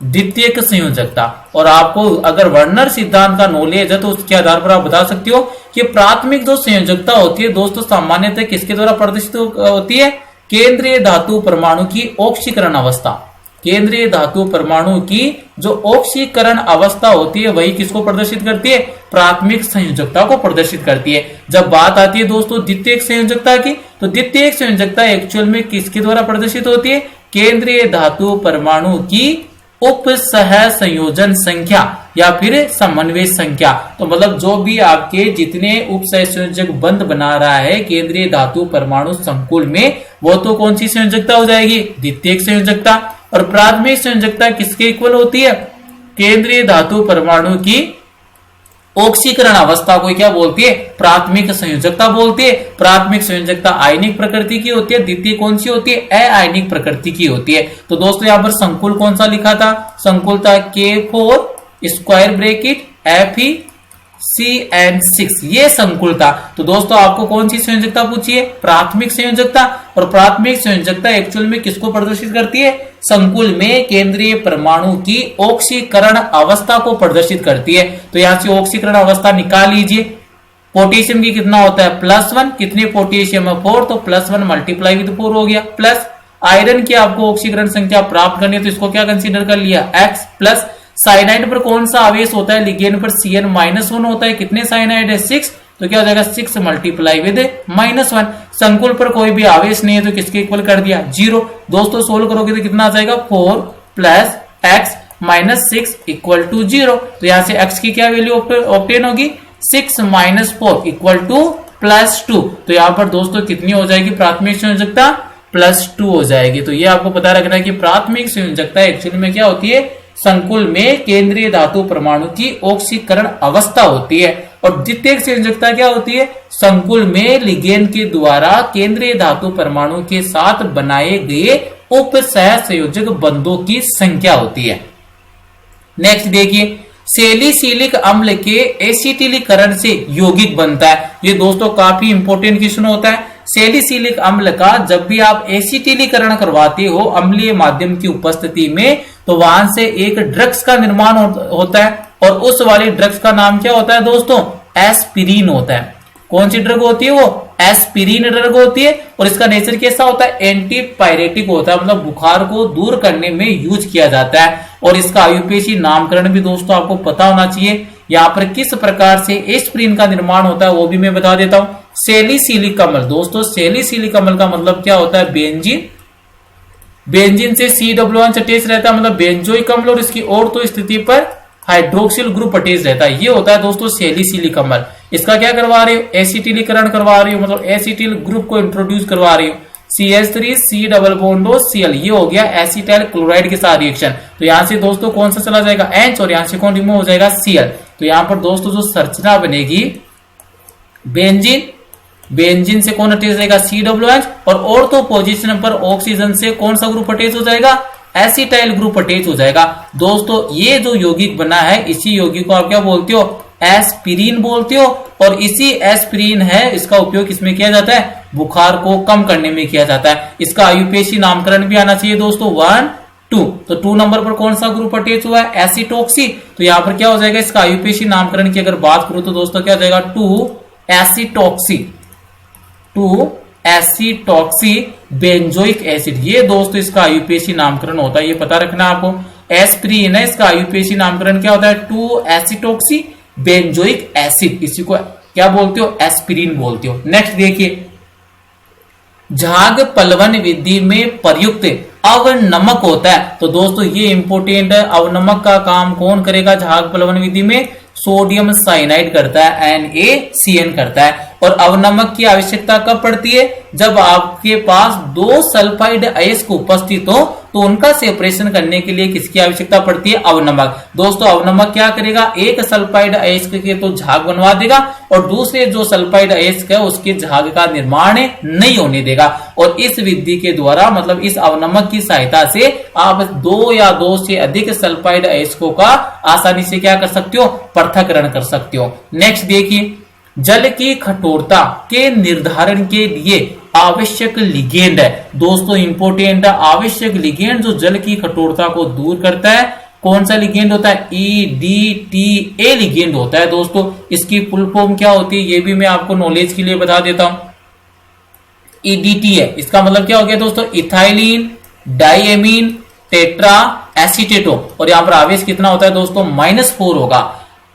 द्वितीयक संयोजकता। और आपको अगर वर्नर सिद्धांत का नॉलेज है तो उसके आधार पर आप बता सकते हो कि प्राथमिक जो संयोजकता होती है दोस्तों सामान्यतः किसके द्वारा प्रदर्शित होती है? केंद्रीय धातु परमाणु की ऑक्सीकरण अवस्था। केंद्रीय धातु परमाणु की जो ऑक्सीकरण अवस्था होती है वही किसको प्रदर्शित करती है? प्राथमिक संयोजकता को प्रदर्शित करती है। जब बात आती है दोस्तों द्वितीयक संयोजकता की, तो द्वितीयक संयोजकता एक्चुअल में किसके द्वारा प्रदर्शित होती है? केंद्रीय धातु परमाणु की उप सह संयोजन संख्या या फिर समन्वय संख्या। तो मतलब जो भी आपके जितने उप सह संयोजक बंध बना रहा है केंद्रीय धातु परमाणु संकुल में, वो तो कौन सी संयोजकता हो जाएगी? द्वितीयक संयोजकता। और प्राथमिक संयोजकता किसके इक्वल होती है? केंद्रीय धातु परमाणु की ऑक्सीकरण अवस्था को क्या बोलती है? प्राथमिक संयोजकता बोलती है। प्राथमिक संयोजकता आयनिक प्रकृति की होती है, द्वितीय कौन सी होती है? अआयनिक प्रकृति की होती है। तो दोस्तों यहाँ पर संकुल कौन सा लिखा था? संकुल था K4 स्क्वायर ब्रैकेट FeCN6, ये संकुल था। तो दोस्तों आपको कौन सी संयोजकता पूछी है? प्राथमिक संयोजकता। और प्राथमिक संयोजकता एक्चुअल में किसको प्रदर्शित करती है? संकुल में केंद्रीय परमाणु की ऑक्सीकरण अवस्था को प्रदर्शित करती है। तो यहां से ऑक्सीकरण अवस्था निकाल लीजिए। पोटेशियम की कितना होता है? +1। कितने पोटेशियम है? 4। तो +1 मल्टीप्लाई विद 4 हो गया। प्लस आयरन की आपको ऑक्सीकरण संख्या प्राप्त करनी है तो इसको क्या कंसीडर कर लिया? X। प्लस साइनाइड पर कौन सा आवेश होता है? लिगेंड पर Cn-1 होता है। कितने साइनाइड है? 6। तो क्या हो जाएगा? 6 मल्टीप्लाई विद -1। संकुल पर कोई भी आवेश नहीं है तो किसके इक्वल कर दिया? 0। दोस्तों सोल्व करोगे तो कितना आ जाएगा? 4 plus x minus 6 equal to 0। तो यहां से x की क्या वैल्यू ऑब्टेन होगी? 6 माइनस 4 इक्वल टू +2। तो यहां पर दोस्तों कितनी हो जाएगी प्राथमिक संयोजकता? +2 हो जाएगी। तो ये आपको पता रखना है कि प्राथमिक संयोजकता एक्चुअली में क्या होती है? संकुल में केंद्रीय धातु परमाणु की ऑक्सीकरण अवस्था होती है। और द्वितीयक संयोजकता क्या होती है? संकुल में लिगेंड के द्वारा केंद्रीय धातु परमाणु के साथ बनाए गए उप सह संयोजक बंधों की संख्या होती है। नेक्स्ट देखिए, सैलिसिलिक अम्ल के एसिटिलीकरण से यौगिक बनता है। ये दोस्तों काफी इंपॉर्टेंट क्वेश्चन होता है। सैलिसिलिक अम्ल का जब भी आप एसिटिलीकरण करवाते हो अम्लीय माध्यम की उपस्थिति में, तो वहां से एक ड्रग्स का निर्माण होता है। और उस वाले ड्रग्स का नाम क्या होता है दोस्तों? एस्पिरिन होता है। कौन सी ड्रग होती है वो? एस्पिरिन ड्रग होती है। और इसका नेचर कैसा होता है? एंटीपायरेटिक होता है, मतलब बुखार को दूर करने में यूज किया जाता है। और इसका आयुर्वेदी नामकरण भी दोस्तों आपको पता होना चाहिए। यहाँ पर किस प्रकार से एस्पिरिन का निर्माण होता है वो भी मैं बता देता हूं। सैलिसिलिक अम्ल, दोस्तों सैलिसिलिक अम्ल का मतलब क्या होता है? बेंजीन। बेंजीन से CH2 अटैच रहता है, मतलब बेंजोइक अम्ल, और इसकी ऑर्थो स्थिति पर हाइड्रोक्सिल ग्रुप अटैच रहता है। ये होता है दोस्तों सैलिसिलिक अम्ल। इसका क्या करवा रहे हो? एसिटिलीकरण करवा रहे हो, मतलब एसिटिल ग्रुप को इंट्रोड्यूस करवा रहे हो। CH3 C double bond Cl, ये हो गया एसिटाइल क्लोराइड के साथ रिएक्शन। तो यहां से दोस्तों कौन सा चला जाएगा? H, और यहां से कौन रिमूव हो जाएगा? Cl। तो यहां पर दोस्तों जो संरचना बनेगी बेंजीन, बेंजीन से कौन अटैच रहेगा? COH। और ऑर्थो पोजीशन पर ऑक्सीजन से कौन सा ग्रुप अटैच हो जाएगा? एसिटाइल ग्रुप अटैच हो जाएगा। दोस्तों ये जो यौगिक बना है इसी यौगिक को आप क्या बोलते हो? एस्पिरिन बोलते हो। और इसी एस्पिरिन है, इसका उपयोग किसमें किया जाता है? बुखार को कम करने में किया जाता है। इसका आयुर्वेदी नामकरण भी आना चाहिए दोस्तों 1, 2। तो 2 नंबर पर कौन सा ग्रुप अटैच हुआ है? एसिटॉक्सी। तो यहां पर क्या हो जाएगा? इसका आयुर्वेदी नामकरण की अगर बात करूं तो दोस्तों क्या हो जाएगा? 2 एसिटॉक्सी, 2 एसिटॉक्सी बेंजोइक एसिड। ये दोस्तों इसका आयुर्वेदी नामकरण होता है, ये पता रखना आपको। एस्पिरिन है, इसका आयुर्वेदी नामकरण क्या होता है? 2 एसिटॉक्सी बेंजोइक एसिड। इसी को क्या बोलते हो? एस्पिरिन बोलते हो। नेक्स्ट देखिए, झाग पलवन विधि में प्रयुक्त अवनमक होता है। तो दोस्तों ये इंपोर्टेंट है। अवनमक का काम कौन करेगा झाग पलवन विधि में? सोडियम साइनाइड करता है, NaCN करता है। और अवनमक की आवश्यकता कब पड़ती है? जब आपके पास दो सल्फाइड अयस्क उपस्थित हो तो उनका सेपरेशन करने के लिए किसकी आवश्यकता पड़ती है? अवनमक। दोस्तों अवनमक क्या करेगा? एक सल्फाइड अयस्क के तो झाग बनवा देगा और दूसरे जो सल्फाइड अयस्क है उसके झाग का निर्माण नहीं होने देगा। और इस विधि के द्वारा मतलब इस अवनमक की सहायता से आप दो या दो से अधिक सल्फाइड अयस्कों का आसानी से क्या कर सकते हो? पृथक्करण कर सकते हो। नेक्स्ट देखिए, जल की कठोरता के निर्धारण के लिए आवश्यक लिगेंड है। दोस्तों इंपोर्टेंट है, आवश्यक लिगेंड जो जल की कठोरता को दूर करता है कौन सा लिगेंड होता है? EDTA लिगेंड होता है। दोस्तों इसकी फुल फॉर्म क्या होती है ये भी मैं आपको नॉलेज के लिए बता देता हूं। EDTA इसका मतलब क्या हो गया दोस्तों? Ethylene diamine tetra acetato. और यहां पर आवेश कितना होता है दोस्तों? -4 होगा।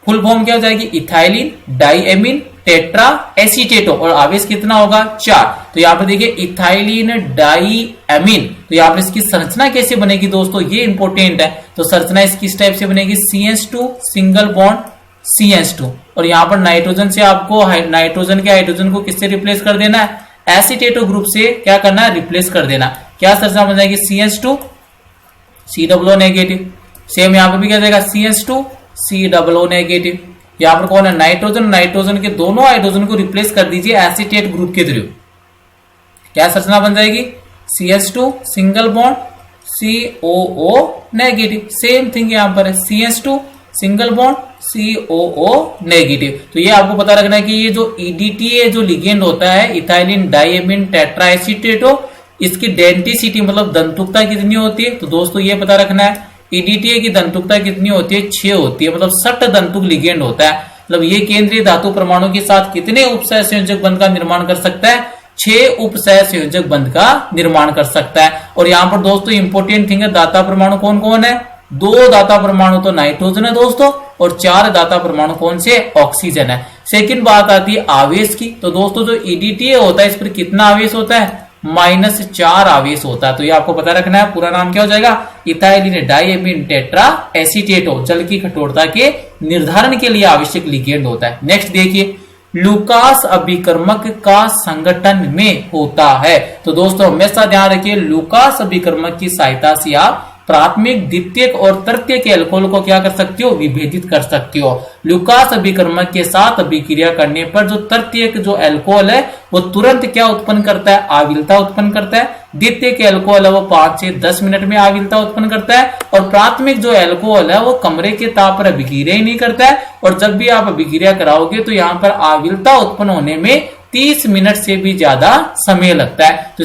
फुल फॉर्म क्या हो जाएगी? Ethylene diamine tetra acetato. और आवेश कितना होगा? 4। तो यहां पर देखिए इथाइलिन डाइएमीन। तो यहां पर इसकी संरचना कैसे बनेगी दोस्तों? ये इंपॉर्टेंट है। तो संरचना इसकी इस टाइप से बनेगी, CH2 सिंगल बॉन्ड CH2। और यहां पर नाइट्रोजन से आपको नाइट्रोजन के हाइड्रोजन को किससे रिप्लेस कर देना है? एसीटेटो ग्रुप से क्या करना है? रिप्लेस कर देना। क्या संरचना बन जाएगी? CH2 COO negative. सेम यहां पर भी क्या जाएगा? CH2 COO negative. यहां पर कौन है? नाइट्रोजन। नाइट्रोजन के दोनों हाइड्रोजन को रिप्लेस कर दीजिए एसीटेट ग्रुप के थ्रू। क्या संरचना बन जाएगी? CH2 single bond COO negative. Same thing यहां पर है, CH2 single bond COO negative. तो ये आपको पता रखना है कि ये जो EDTA जो लिगेंड होता है इथाइलिन डाइएमीन टेट्रा एसीटेटो, इसकी डेंटिसिटी मतलब दंतुकता कितनी होती है? तो दोस्तों ये पता रखना है EDTA की दंतुकता कितनी होती है? 6 होती है। मतलब 60 दंतुक लिगेंड होता है। मतलब ये केंद्रीय धातु परमाणु के साथ कितने उपसह संयोजक बंध का निर्माण कर सकता है? 6 उपसह संयोजक बंध का निर्माण कर सकता है। और यहां पर दोस्तों इंपोर्टेंट थिंग है, दाता परमाणु कौन कौन है? 2 दाता परमाणु तो नाइट्रोजन है दोस्तों, और 4 दाता परमाणु कौन से? ऑक्सीजन है। सेकंड बात आती है आवेश की। तो दोस्तों जो EDTA होता है इस पर कितना आवेश होता है? -4 आवेश होता है। तो ये आपको पता रखना है। पूरा नाम क्या हो जाएगा? इथाइलिन डाइएमीन टेट्रा एसीटेटो जल की कठोरता के निर्धारण के लिए आवश्यक लिगेंड होता है। नेक्स्ट देखिए, लूकास अभिकर्मक का संगठन में होता है। तो दोस्तों हमेशा ध्यान रखिए, लूकास अभिकर्मक की सहायता से आप प्राथमिक द्वितीयक और तृतीयक अल्कोहल को क्या कर सकते हो? विभेदित कर सकते हो। लूकास अभिकर्मक के साथ अभिक्रिया करने पर जो तृतीयक जो अल्कोहल है वो तुरंत क्या उत्पन्न करता है? आविलता उत्पन्न करता है। द्वितीयक अल्कोहल है वो 5 से 10 मिनट में आविलता उत्पन्न करता है। और प्राथमिक जो अल्कोहल है वो कमरे के ताप पर अभिक्रिया ही नहीं करता है। और जब भी आप अभिक्रिया कराओगे तो यहाँ पर आविलता उत्पन्न होने में 30 मिनट से भी ज्यादा समय लगता है। तो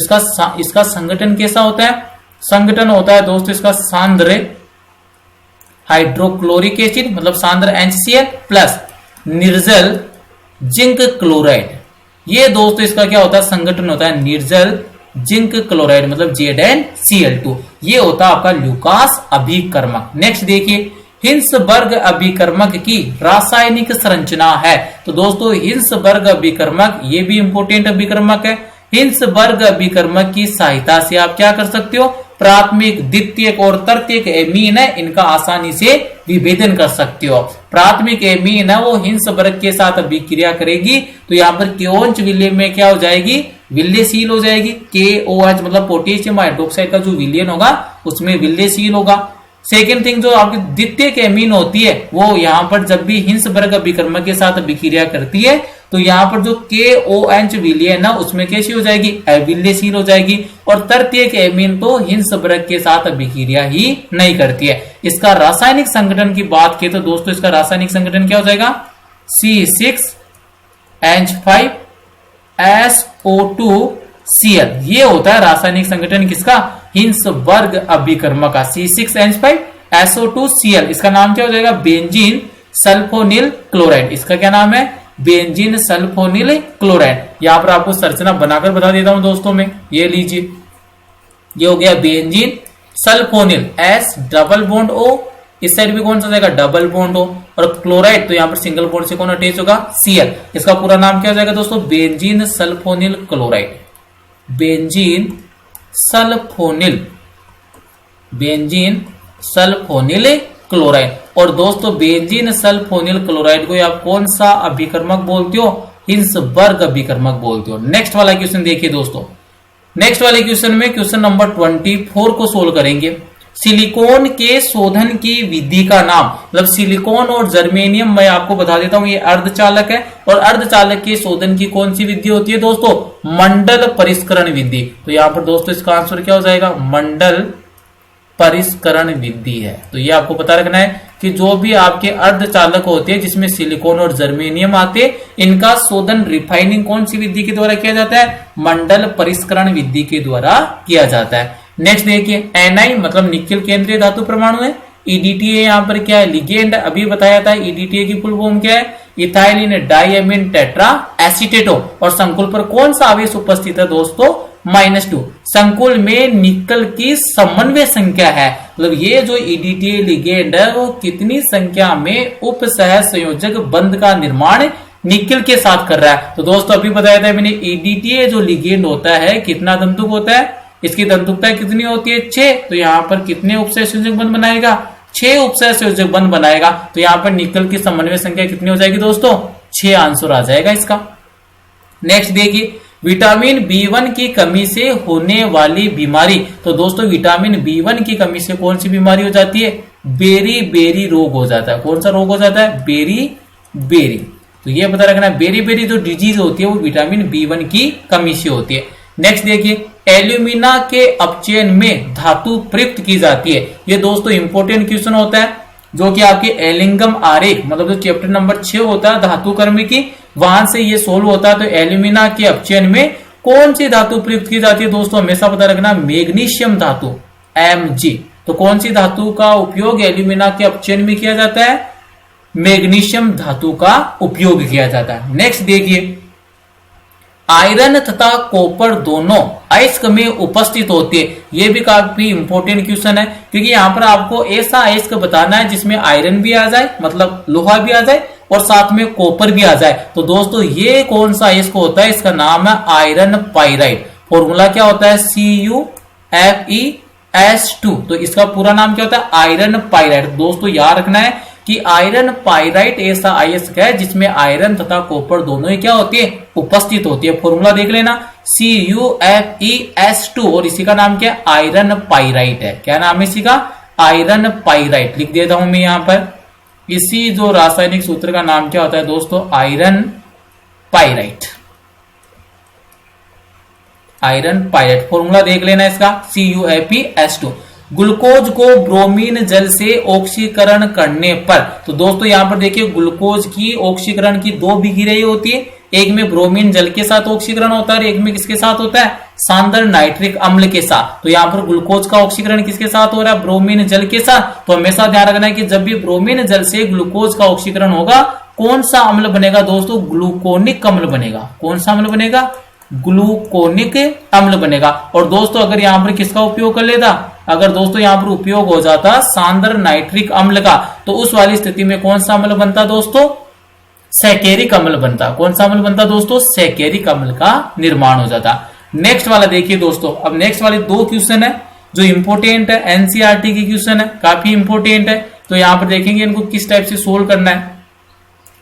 इसका संगठन कैसा होता है? संगठन होता है दोस्तों इसका सांद्र हाइड्रोक्लोरिक एसिड मतलब सांद्र HCl प्लस निर्जल जिंक क्लोराइड। ये दोस्तों इसका क्या होता है? संगठन होता है निर्जल जिंक क्लोराइड मतलब ZnCl2। ये होता है आपका लूकास अभिकर्मक। नेक्स्ट देखिए, हिंसबर्ग अभिकर्मक की रासायनिक संरचना है। तो दोस्तों हिंसबर्ग अभिकर्मक ये भी इंपोर्टेंट अभिकर्मक है। हिंसबर्ग अभिकर्मक की सहायता से आप क्या कर सकते हो? प्राथमिक द्वितीयक और तृतीयक एमीन है इनका आसानी से विभेदन कर सकते हो। प्राथमिक एमीन है वो हिंसबर्ग के साथ अभिक्रिया करेगी तो यहाँ पर केओंच विलय में क्या हो जाएगी? विलयशील हो जाएगी। KOH मतलब पोटेशियम हाइड्रोक्साइड का जो विलयन होगा उसमें विलयशील होगा। सेकेंड थिंग जो आपकी द्वितीयक एमीन होती है वो यहाँ पर जब भी हिंसबर्ग अभिकर्मक के साथ अभिक्रिया करती है तो यहाँ पर जो KOH विलयन है उसमें कैसी हो जाएगी? अविलयशील हो जाएगी। और तृतीयक एमीन तो हिंसबर्ग के साथ अभिक्रिया ही नहीं करती है। इसका रासायनिक संगठन की बात की तो दोस्तों इसका रासायनिक संगठन क्या हो जाएगा? C6H5SO2Cl। ये होता है रासायनिक संगठन किसका? हिंसबर्ग अभिकर्मक का। C6H5SO2Cl। इसका नाम क्या हो जाएगा? Benzene sulphonyl chloride. इसका क्या नाम है? Benzene sulphonyl chloride. यहां पर आपको संरचना बनाकर बता देता हूं दोस्तों में। ये लीजिए, ये हो गया benzene sulphonyl S double bond O। इस साइड भी कौन सा जाएगा? Double bond O। और क्लोराइड तो यहां पर सिंगल बॉन्ड से कौन अटैच होगा? Cl। इसका पूरा नाम क्या हो जाएगा दोस्तों? Benzene sulphonyl chloride. Benzene sulphonyl chloride. और दोस्तों बेंजीन सल्फोनिल क्लोराइड को आप कौन सा अभिकर्मक बोलते हो? हिंसबर्ग अभिकर्मक बोलते हो। नेक्स्ट वाला क्वेश्चन देखिए दोस्तों, नेक्स्ट वाले क्वेश्चन में क्वेश्चन नंबर 24 को सोल्व करेंगे। सिलिकॉन के शोधन की विधि का नाम, मतलब सिलिकॉन और जर्मेनियम मैं आपको बता देता हूं ये अर्धचालक है, और अर्धचालक के शोधन की कौन सी विधि होती है दोस्तों, मंडल परिष्करण विधि। तो यहां पर दोस्तों इसका आंसर क्या हो जाएगा, मंडल परिष्करण विधि है। तो ये आपको पता रखना है कि जो भी आपके अर्धचालक होते हैं जिसमें सिलिकॉन और जर्मेनियम आते हैं, इनका शोधन रिफाइनिंग कौन सी विधि के द्वारा किया जाता है, मंडल परिष्करण विधि के द्वारा किया जाता है। नेक्स्ट देखिए, Ni मतलब निकिल केंद्रीय धातु परमाणु है, EDTA यहाँ पर क्या है, लिगेंड। अभी बताया था EDTA की फुल फॉर्म क्या है, इथाइलिन डाइएमीन टेट्रा एसीटेटो। और संकुल पर कौन सा आवेश उपस्थित है दोस्तों, -2। संकुल में निकल की समन्वय संख्या है, मतलब ये जो EDTA लिगेंड है वो कितनी संख्या में उप सह संयोजक बंध का निर्माण निकिल के साथ कर रहा है। तो दोस्तों अभी बताया था मैंने, EDTA जो लिगेंड होता है कितना तंतुक होता है, इसकी तंतुकता कितनी होती है, 6। तो यहाँ पर कितने उपसह संयोजक बंध बनाएगा, 6 उपसह संयोजक बंध बनाएगा। तो यहाँ पर निकल की समन्वय संख्या कितनी हो जाएगी दोस्तों, 6 आंसर आ जाएगा इसका। नेक्स्ट देखिए, विटामिन B1 की कमी से होने वाली बीमारी। तो दोस्तों विटामिन B1 की कमी से कौन सी बीमारी हो जाती है, बेरी बेरी रोग हो जाता है। कौन सा रोग हो जाता है, बेरी बेरी। तो ये पता रखना, बेरी बेरी जो डिजीज होती है वो विटामिन B1 की कमी से होती है। नेक्स्ट देखिए, एल्यूमिना के अपचयन में धातु प्रयुक्त की जाती है। ये दोस्तों इंपॉर्टेंट क्वेश्चन होता है, जो कि आपके एलिंगम आरेख मतलब जो चैप्टर नंबर 6 होता है धातु कर्म की, वहां से ये सोल्व होता है। तो एल्यूमिना के अपचयन में कौन सी धातु प्रयुक्त की जाती है दोस्तों, हमेशा पता रखना, मैग्नीशियम धातु Mg। तो कौन सी धातु का उपयोग एल्यूमिना के अपचयन में किया जाता है, मैग्नीशियम धातु का उपयोग किया जाता है। नेक्स्ट देखिए, आयरन तथा कॉपर दोनों अयस्क में उपस्थित होते हैं। यह भी काफी इंपॉर्टेंट क्वेश्चन है, क्योंकि यहाँ पर आपको ऐसा अयस्क बताना है जिसमें आयरन भी आ जाए, मतलब लोहा भी आ जाए, और साथ में कॉपर भी आ जाए। तो दोस्तों ये कौन सा अयस्क होता है, इसका नाम है आयरन पाइराइट। फॉर्मूला क्या होता है, CuFeS2। तो इसका पूरा नाम क्या होता है, आयरन पाइराइट। दोस्तों याद रखना है कि आयरन पाइराइट ऐसा अयस्क है जिसमें आयरन तथा कॉपर दोनों ही क्या होती है, उपस्थित होती है। फॉर्मूला देख लेना, CuFeS2, और इसी का नाम क्या है, आयरन पाइराइट है। क्या नाम है इसी का, आयरन पाइराइट। लिख देता हूं मैं यहां पर, इसी जो रासायनिक सूत्र का नाम क्या होता है दोस्तों, iron pyrite. Iron pyrite formula देख लेना इसका, CuFeS2। ग्लूकोज को ब्रोमीन जल से ऑक्सीकरण करने पर, तो दोस्तों यहां पर देखिए ग्लूकोज की ऑक्सीकरण की 2 विक्रियाएं होती है, एक में ब्रोमीन जल के साथ ऑक्सीकरण होता है, एक में किसके साथ होता है, सांद्र नाइट्रिक अम्ल के साथ। तो यहाँ पर ग्लूकोज का ऑक्सीकरण किसके साथ हो रहा है, ब्रोमीन जल के साथ। तो हमेशा ध्यान रखना है कि जब भी ब्रोमीन जल से ग्लूकोज का ऑक्सीकरण होगा, कौन सा अम्ल बनेगा दोस्तों, ग्लूकोनिक अम्ल बनेगा। कौन सा अम्ल बनेगा, ग्लूकोनिक अम्ल बनेगा। और दोस्तों अगर यहाँ पर किसका उपयोग कर लेता, अगर दोस्तों यहाँ पर उपयोग हो जाता सांद्र नाइट्रिक अम्ल का, तो उस वाली स्थिति में कौन सा अम्ल बनता दोस्तों, सैकेरिक अम्ल बनता। कौन सा अम्ल बनता दोस्तों, सैकेरिक अम्ल का निर्माण हो जाता। नेक्स्ट वाला देखिए दोस्तों, अब नेक्स्ट वाले 2 क्वेश्चन है जो इंपोर्टेंट है, एनसीईआरटी की क्वेश्चन है, काफी इंपोर्टेंट है। तो यहां पर देखेंगे इनको किस टाइप से सोल्व करना है।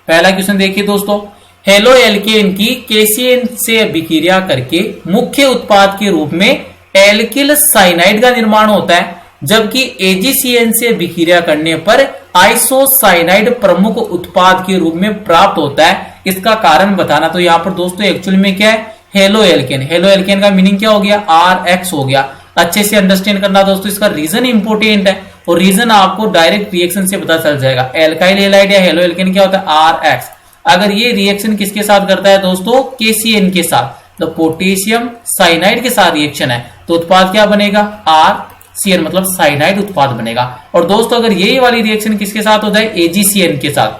पहला क्वेश्चन देखिए दोस्तों, हेलो एल्केन की केसीएन से अभिक्रिया करके मुख्य उत्पाद के रूप में एल्किल साइनाइड का निर्माण होता है, जबकि एजीसीएन से अभिक्रिया करने पर आइसोसाइनाइड प्रमुख उत्पाद के रूप में प्राप्त होता है। इसका कारण बताना। तो यहाँ पर दोस्तों एक्चुअली में क्या है, हेलो एल्केन। हेलो एल्केन का मीनिंग क्या हो गया, RX हो गया। अच्छे से अंडरस्टैंड करना दोस्तों, इसका रीजन इंपोर्टेंट है, और रीजन आपको डायरेक्ट रिएक्शन से पता चल जाएगा। एल्काइल हैलाइड या हेलो एल्केन क्या होता है, RX। अगर ये रिएक्शन किसके साथ करता है दोस्तों, KCN के साथ, तो पोटेशियम साइनाइड के साथ रिएक्शन है, तो उत्पाद क्या बनेगा, RCN, मतलब साइनाइड उत्पाद बनेगा। और दोस्तों अगर यही वाली रिएक्शन किसके साथ हो जाए, AgCN के साथ,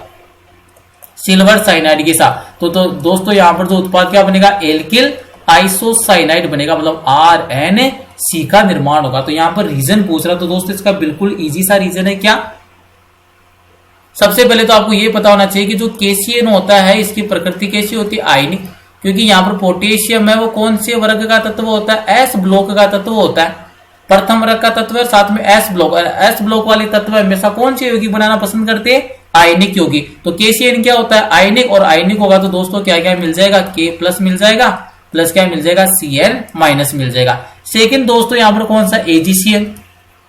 सिल्वर साइनाइड के साथ, तो दोस्तों यहां पर जो उत्पाद क्या बनेगा, एल्किल आइसोसाइनाइड बनेगा, मतलब RNC का निर्माण होगा। तो यहां पर रीजन पूछ रहा, तो दोस्तों इसका बिल्कुल इजी सा रीजन है। क्या, सबसे पहले तो आपको यह पता होना चाहिए कि जो KCN होता है इसकी प्रकृति कैसी होती है, आयनिक। क्योंकि यहाँ पर पोटेशियम है वो कौन से वर्ग का तत्व होता है, S ब्लॉक का तत्व होता है, प्रथम वर्ग का तत्व है, साथ में S ब्लॉक वाले तत्व हमेशा कौन से यौगिक बनाना पसंद करते हैं, आयनिक यौगिक। तो KCN क्या होता है, आयनिक, और आयनिक होगा तो दोस्तों क्या क्या मिल जाएगा, K प्लस मिल जाएगा, प्लस क्या मिल जाएगा, Cl माइनस मिल जाएगा। सेकंड दोस्तों यहाँ पर कौन सा, AgCl।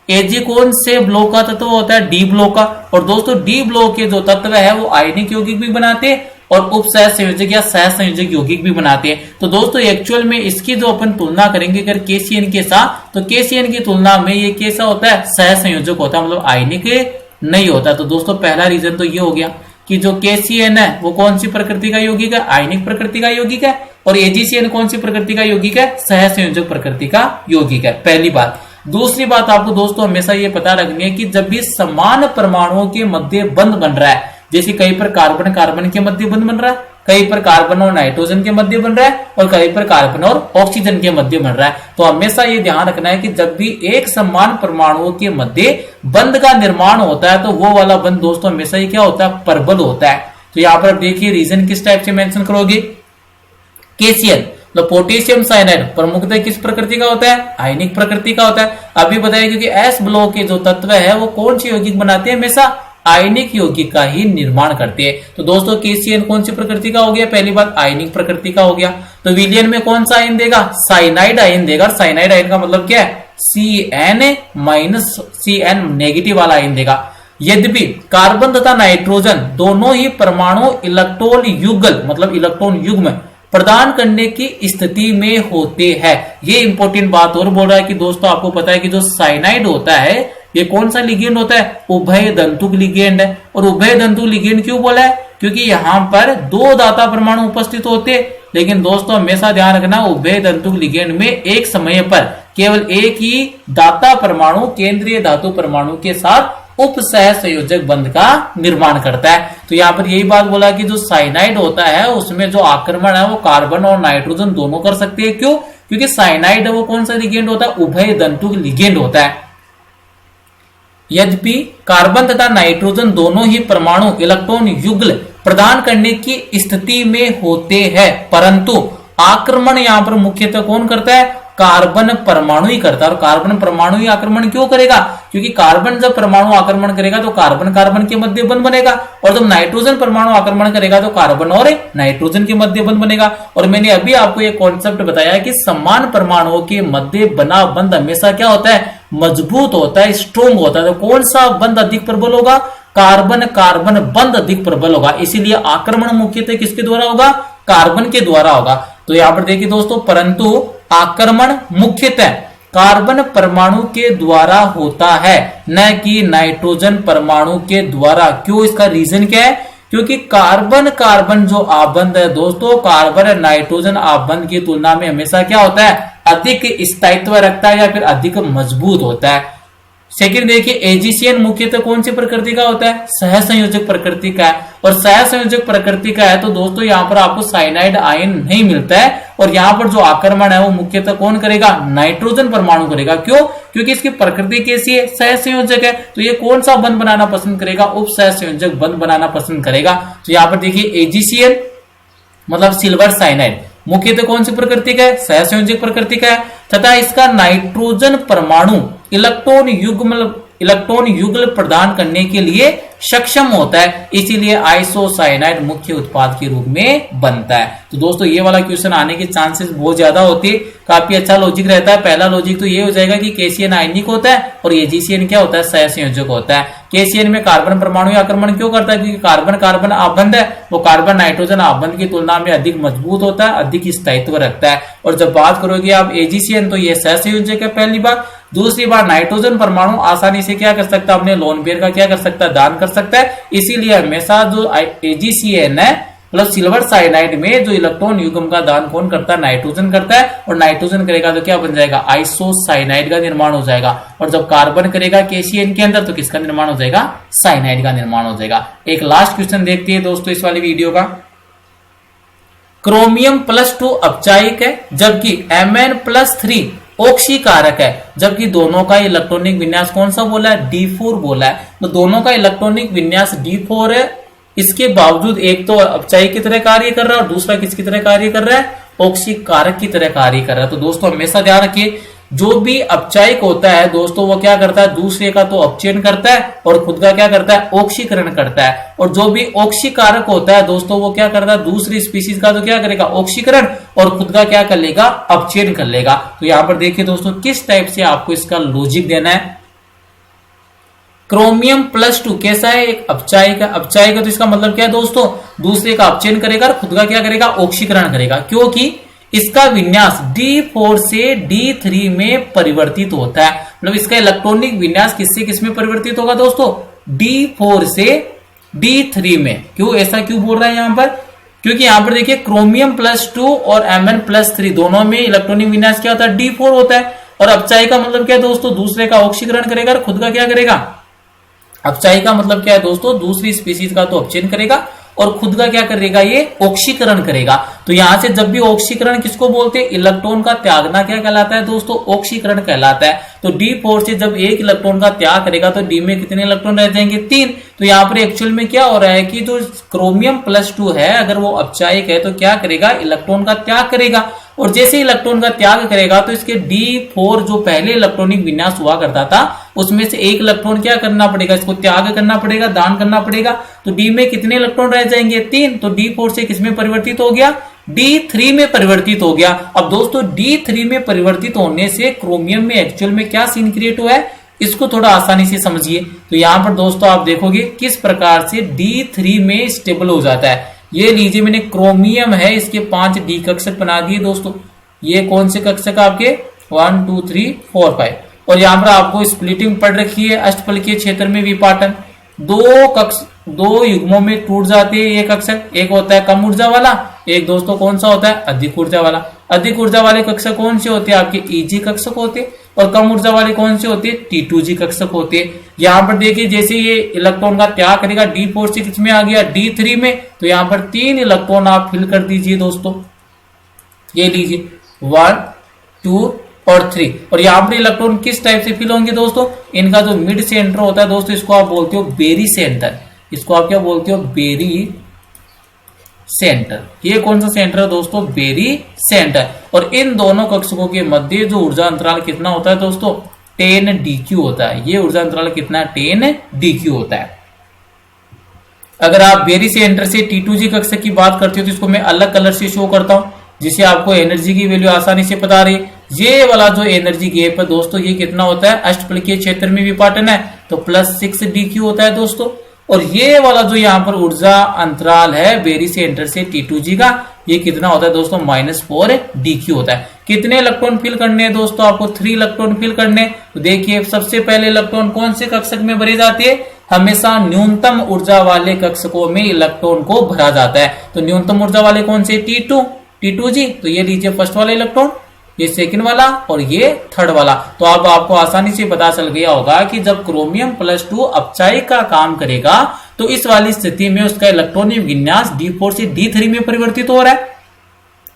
Ag कौन से ब्लॉक का तत्व होता है, डी ब्लॉक का। और दोस्तों डी ब्लॉक के जो तत्व है वो आयनिक यौगिक भी बनाते हैं और उपसह संयोजक या सह संयोजक यौगिक भी बनाते हैं। तो दोस्तों एक्चुअल में इसकी जो अपन तुलना करेंगे अगर KCN के साथ, तो KCN की तुलना में ये कैसा होता है, सह संयोजक होता है, मतलब आयनिक नहीं होता। तो दोस्तों पहला रीजन तो ये हो गया कि जो KCN है वो कौन सी प्रकृति का यौगिक है, आयनिक प्रकृति का यौगिक है, और AgCN कौन सी प्रकृति का यौगिक है, सह संयोजक प्रकृति का यौगिक है, पहली बात। दूसरी बात आपको दोस्तों हमेशा ये पता रखनी है कि जब भी समान परमाणुओं के मध्य बंध बन रहा है, जैसे कहीं पर कार्बन कार्बन के मध्य बंध बन रहा है, कहीं पर कार्बन और नाइट्रोजन के मध्य बन रहा है, और कहीं पर कार्बन और ऑक्सीजन के मध्य बन रहा है, तो हमेशा ये ध्यान रखना है कि जब भी एक समान परमाणुओं के मध्य बंध का निर्माण होता है तो वो वाला बंध दोस्तों हमेशा ये क्या होता है, प्रबल होता है। तो यहाँ पर देखिए रीजन किस टाइप से मेंशन करोगे, KCl तो पोटेशियम साइनाइड प्रमुखतः किस प्रकृति का होता है, आयनिक प्रकृति का होता है। अभी बताया क्योंकि एस ब्लॉक के जो तत्व है वो कौन सी यौगिक बनाते हैं, हमेशा आयनिक यौगिक का ही निर्माण करते हैं। तो दोस्तों KCN कौन सी प्रकृति का हो गया, पहली बात आयनिक प्रकृति का हो गया। तो विलयन में कौन सा आयन देगा, साइनाइड आयन देगा। साइनाइड आयन का मतलब क्या है, Cn माइनस Cn नेगेटिव वाला आयन देगा। यद्यपि कार्बन तथा नाइट्रोजन दोनों ही परमाणु इलेक्ट्रॉन युगल मतलब इलेक्ट्रॉन युग्म प्रदान करने की स्थिति में होते हैं। ये इंपॉर्टेंट बात और बोल रहा है कि दोस्तों आपको पता है कि जो साइनाइड होता है ये कौन सा लिगेंड होता है, उभय दंतुक लिगेंड है। और उभय दंतुक लिगेंड क्यों बोला है, क्योंकि यहाँ पर दो दाता परमाणु उपस्थित होते हैं। लेकिन दोस्तों हमेशा ध्यान रखना उभय दंतुक लिगेंड में एक समय पर केवल एक ही दाता परमाणु केंद्रीय धातु परमाणु के साथ उपसह संयोजक बंध का निर्माण करता है। तो यहाँ पर यही बात बोला कि जो साइनाइड होता है उसमें जो आक्रमण है वो कार्बन और नाइट्रोजन दोनों कर सकते हैं। क्यों, क्योंकि साइनाइड है वो कौन सा लिगेंड होता है, उभय दंतुक लिगेंड होता है। यद्यपि कार्बन तथा नाइट्रोजन दोनों ही परमाणु इलेक्ट्रॉन युगल प्रदान करने की स्थिति में होते हैं, परंतु आक्रमण यहाँ पर मुख्यतः कौन करता है, कार्बन परमाणु ही करता है। और कार्बन परमाणु ही आक्रमण क्यों करेगा, क्योंकि कार्बन जब परमाणु आक्रमण करेगा तो कार्बन कार्बन के मध्य बंध बनेगा, और जब नाइट्रोजन परमाणु आक्रमण करेगा तो कार्बन और नाइट्रोजन के मध्य बंध बनेगा। और मैंने अभी आपको एक कॉन्सेप्ट बताया कि समान परमाणुओं के मध्य बना बंध हमेशा क्या होता है, मजबूत होता है, स्ट्रोंग होता है। तो कौन सा बंध अधिक प्रबल होगा, कार्बन कार्बन बंध अधिक प्रबल होगा। इसीलिए आक्रमण मुख्यतः किसके द्वारा होगा, कार्बन के द्वारा होगा। तो यहां पर देखिए दोस्तों, परंतु आक्रमण मुख्यतः कार्बन परमाणु के द्वारा होता है, न कि नाइट्रोजन परमाणु के द्वारा। क्यों, इसका रीजन क्या है, क्योंकि कार्बन कार्बन जो आबंध है दोस्तों, कार्बन नाइट्रोजन आबंध की तुलना में हमेशा क्या होता है, अधिक स्थायित्व रखता है या फिर अधिक मजबूत होता है। सेकंड देखिए, एजीसीएन मुख्यतः कौन सी प्रकृति का होता है, सह संयोजक प्रकृति का है। और सह संयोजक प्रकृति का है तो दोस्तों यहाँ पर आपको साइनाइड आयन नहीं मिलता है, और यहाँ पर जो आक्रमण है वो मुख्यतः कौन करेगा, नाइट्रोजन परमाणु करेगा। क्यों, क्योंकि इसकी प्रकृति कैसी है, सह संयोजक है। तो ये कौन सा बंध बनाना पसंद करेगा, उप सह संयोजक बंध बनाना पसंद करेगा। तो यहाँ पर देखिए एजीसीएन मतलब सिल्वर साइनाइड मुख्यतः कौन सी प्रकृति का है, सह संयोजक प्रकृति का है, तथा इसका नाइट्रोजन परमाणु इलेक्ट्रॉन युगल प्रदान करने के लिए सक्षम होता है, इसीलिए आइसोसाइनाइड मुख्य उत्पाद के रूप में बनता है। तो दोस्तों ये वाला क्वेश्चन आने के चांसेस बहुत ज्यादा होते हैं, काफी अच्छा लॉजिक रहता है। पहला लॉजिक तो ये हो जाएगा कि केसीएन आयनिक होता है और एजीसीएन क्या होता है, सह संयोजक होता है। केसीएन में कार्बन परमाणु आक्रमण क्यों करता है, क्योंकि कार्बन कार्बन आबंध है, वो कार्बन नाइट्रोजन आबंध की तुलना में अधिक मजबूत होता है, अधिक स्थायित्व रखता है। और जब बात करोगे आप एजीसीएन तो ये सह संयोजक है, पहली बार। दूसरी बार नाइट्रोजन परमाणु आसानी से क्या कर सकता है, अपने लोन पेयर का क्या कर सकता है, दान कर सकता है। इसीलिए हमेशा जो एजीसीएन है मतलब सिल्वर साइनाइड में जो इलेक्ट्रॉन युग्म का दान कौन करता है, नाइट्रोजन करता है। और नाइट्रोजन करेगा तो क्या बन जाएगा, आइसोसाइनाइड का निर्माण हो जाएगा। और जब कार्बन करेगा केसीएन के अंदर तो किसका निर्माण हो जाएगा, साइनाइड का निर्माण हो जाएगा। एक लास्ट क्वेश्चन देखते हैं दोस्तों इस वाली वीडियो का। क्रोमियम +2 अपचायिक है जबकि Mn+3 ऑक्सी कारक है, जबकि दोनों का इलेक्ट्रॉनिक विन्यास कौन सा बोला है, D4 बोला है। तो दोनों का इलेक्ट्रॉनिक विन्यास D4 है, इसके बावजूद एक तो अपचायिक की तरह कार्य कर रहा है और दूसरा किसकी तरह कार्य कर रहा है, ऑक्सी कारक की तरह कार्य कर रहा है। तो दोस्तों हमेशा ध्यान रखिए जो भी अपचायक होता है दोस्तों वो क्या करता है, दूसरे का तो अपचयन करता है और खुद का क्या करता है, ऑक्सीकरण करता है। और जो भी ऑक्सीकारक होता है दोस्तों वो क्या करता है, दूसरी स्पीशीज का तो क्या करेगा, ऑक्सीकरण, और खुद का क्या कर लेगा, अपचयन कर लेगा। तो यहां पर देखिए दोस्तों किस टाइप से आपको इसका लॉजिक देना है। क्रोमियम +2 कैसा है, एक अपचायक है। अपचायक है तो इसका मतलब क्या है दोस्तों, दूसरे का अपचयन करेगा और खुद का क्या करेगा, ऑक्सीकरण करेगा, क्योंकि इसका विन्यास D4 से D3 में परिवर्तित होता है। मतलब इसका इलेक्ट्रॉनिक विन्यास किससे किस में परिवर्तित होगा दोस्तों, D4 से D3 में। क्यों ऐसा क्यों बोल रहा है यहां पर, क्योंकि यहां पर देखिए क्रोमियम +2 और Mn+3 दोनों में इलेक्ट्रॉनिक विन्यास क्या होता है, D4 होता है। और अपचायक का मतलब क्या है दोस्तों, दूसरे का ऑक्सीकरण करेगा और खुद का क्या करेगा, अपचायी का मतलब क्या है दोस्तों, दूसरी स्पीशीज का तो अपचयन करेगा और खुद का क्या करेगा, ये ऑक्सीकरण करेगा। तो यहां से जब भी ऑक्सीकरण किसको बोलते हैं, इलेक्ट्रॉन का त्यागना क्या कहलाता है दोस्तों, ऑक्सीकरण कहलाता है। तो D4 से जब एक इलेक्ट्रॉन का त्याग करेगा तो D में कितने इलेक्ट्रॉन रह जाएंगे, 3। तो यहाँ पर एक्चुअल में क्या हो रहा है कि जो क्रोमियम +2 है अगर वो अपचायक है तो क्या करेगा, इलेक्ट्रॉन का त्याग करेगा। और जैसे इलेक्ट्रॉन का त्याग करेगा तो इसके D4 जो पहले इलेक्ट्रॉनिक विन्यास हुआ करता था उसमें से एक इलेक्ट्रॉन क्या करना पड़ेगा, इसको त्याग करना पड़ेगा, दान करना पड़ेगा। तो D में कितने इलेक्ट्रॉन रह जाएंगे, 3। तो D4 से किसमें परिवर्तित हो गया, D3 में परिवर्तित हो गया। अब दोस्तों D3 में परिवर्तित होने से क्रोमियम में एक्चुअल में क्या सीन क्रिएट हुआ है, इसको थोड़ा आसानी से समझिए। तो यहां पर दोस्तों आप देखोगे किस प्रकार से D3 में स्टेबल हो जाता है। ये लीजिए मैंने क्रोमियम है, इसके 5 D कक्षक बना दिए दोस्तों। ये कौन से कक्षक आपके, 1 2 3 4 5। और यहां पर आपको स्प्लिटिंग पढ़ रखी है, अष्टफलकीय क्षेत्र में विपाटन। दो युग्मों में टूट जाते हैं ये कक्षक, एक होता है कम ऊर्जा वाला, एक दोस्तों कौन सा होता है, अधिक ऊर्जा वाला। अधिक ऊर्जा वाले कक्षक कौन से होते हैं, आपके Eg कक्षक होते हैं, और कम ऊर्जा वाले कौन से होते हैं, T2G कक्षक होते हैं। यहां पर देखिए जैसे ये इलेक्ट्रॉन का त्याग करेगा D4 से किसमें आ गया, D3 में। तो यहां पर 3 इलेक्ट्रॉन आप फिल कर दीजिए दोस्तों, ये लीजिए 1 2 और 3। और यहां पर इलेक्ट्रॉन किस टाइप से फिल होंगे दोस्तों, इनका जो मिड सेंटर होता है दोस्तों इसको आप बोलते हो बेरी सेंटर। इसको आप क्या बोलते हो, बेरी सेंटर। ये कौन सा सेंटर है दोस्तों, बेरी सेंटर। और इन दोनों कक्षकों के मध्य जो ऊर्जा अंतराल कितना होता है दोस्तों, 10 DQ होता है। ये ऊर्जा अंतराल कितना है, 10 DQ होता है। अगर आप बेरी सेंटर से T2G कक्षक की बात करते हो तो इसको मैं अलग कलर से शो करता हूं जिससे आपको एनर्जी की वैल्यू आसानी से पता रही। ये वाला जो एनर्जी गैप है दोस्तों ये कितना होता है, अष्टफलकीय क्षेत्र में विपाटन है तो +6 DQ होता है दोस्तों। और ये वाला जो यहाँ पर ऊर्जा अंतराल है बेरी सेंटर से T2G का, ये कितना होता है दोस्तों, -4 DQ होता है। कितने इलेक्ट्रॉन फिल करने हैं दोस्तों, आपको 3 इलेक्ट्रॉन फिल करने। तो देखिए सबसे पहले इलेक्ट्रॉन कौन से कक्षक में भरे जाते हैं, हमेशा न्यूनतम ऊर्जा वाले कक्षकों में इलेक्ट्रॉन को भरा जाता है। तो न्यूनतम ऊर्जा वाले कौन से, T2G। तो ये लीजिए फर्स्ट वाला इलेक्ट्रॉन, ये सेकंड वाला और ये थर्ड वाला। तो अब आपको आसानी से पता चल गया होगा कि जब क्रोमियम +2 अपचायक का काम करेगा तो इस वाली स्थिति में उसका इलेक्ट्रॉनिक विन्यास D4 से D3 में परिवर्तित हो रहा है।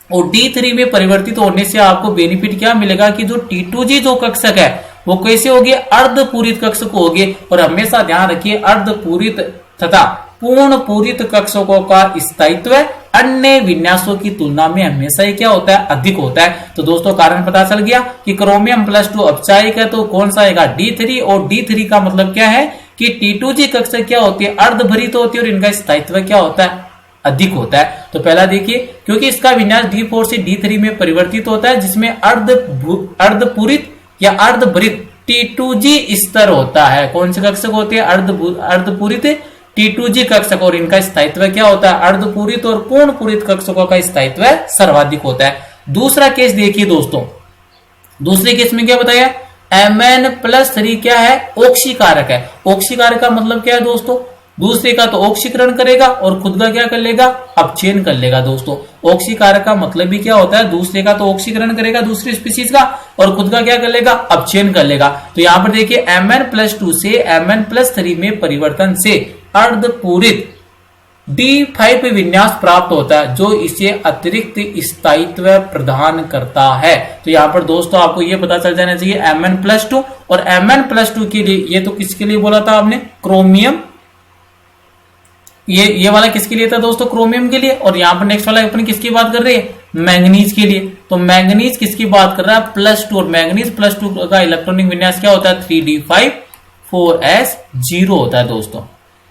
और D3 में परिवर्तित होने से आपको बेनिफिट क्या मिलेगा कि जो T2G जो कक्षक है वो कैसे हो गए, अर्धपूरित कक्षक हो गए। और हमेशा ध्यान रखिए अर्धपूरित तथा पूर्ण पूरित कक्षकों का स्थायित्व अन्य विन्यासों की तुलना में हमेशा ही क्या होता है, अधिक होता है। तो दोस्तों कारण पता चल गया कि क्रोमियम +2 अपचायक है तो कौन सा आएगा, D3। और D3 का मतलब क्या है कि T2G कक्षक क्या होती है, अर्धभरित होती है और इनका स्थायित्व क्या होता है, अधिक होता है। तो पहला देखिए क्योंकि इसका विन्यास D4 से D3 में परिवर्तित होता है जिसमें अर्धपूरित या अर्धभरित T2G स्तर होता है। कौन से कक्षक होते हैं, अर्धपूरित T2G कक्षक, और इनका स्थायित्व क्या होता है, अर्धपूरित और पूर्ण पूरित कक्षकों का स्थायित्व सर्वाधिक होता है। दूसरा केस देखिए दोस्तों, दूसरे केस में क्या बताया, Mn+3 क्या है, ऑक्सीकारक है। ऑक्सीकारक का मतलब क्या है दोस्तों, दूसरे का तो ऑक्सीकरण करेगा और खुद का क्या कर लेगा, अपचयन कर लेगा दोस्तों। ऑक्सीकारक का मतलब भी क्या होता है, दूसरे का तो ऑक्सीकरण करेगा दूसरी स्पीशीज का और खुद का क्या कर लेगा, अपचयन कर लेगा। तो यहां पर देखिए Mn+2 से Mn+3 में परिवर्तन से अर्धपूरित D5 विन्यास प्राप्त होता है जो इसे अतिरिक्त स्थायित्व प्रदान करता है। तो यहां पर दोस्तों आपको यह पता चल जाना चाहिए Mn+2 और Mn+2 के लिए, ये तो किसके लिए बोला था आपने, क्रोमियम ये वाला किसके लिए था दोस्तों? क्रोमियम के लिए। और यहाँ पर नेक्स्ट वाला अपन किसकी बात कर रहे हैं? मैंगनीज के लिए। तो मैंगनीज किसकी बात कर रहा है? +2। और मैंगनीज +2 का इलेक्ट्रॉनिक विन्यास क्या होता है? 3d5 4s0 होता है दोस्तों।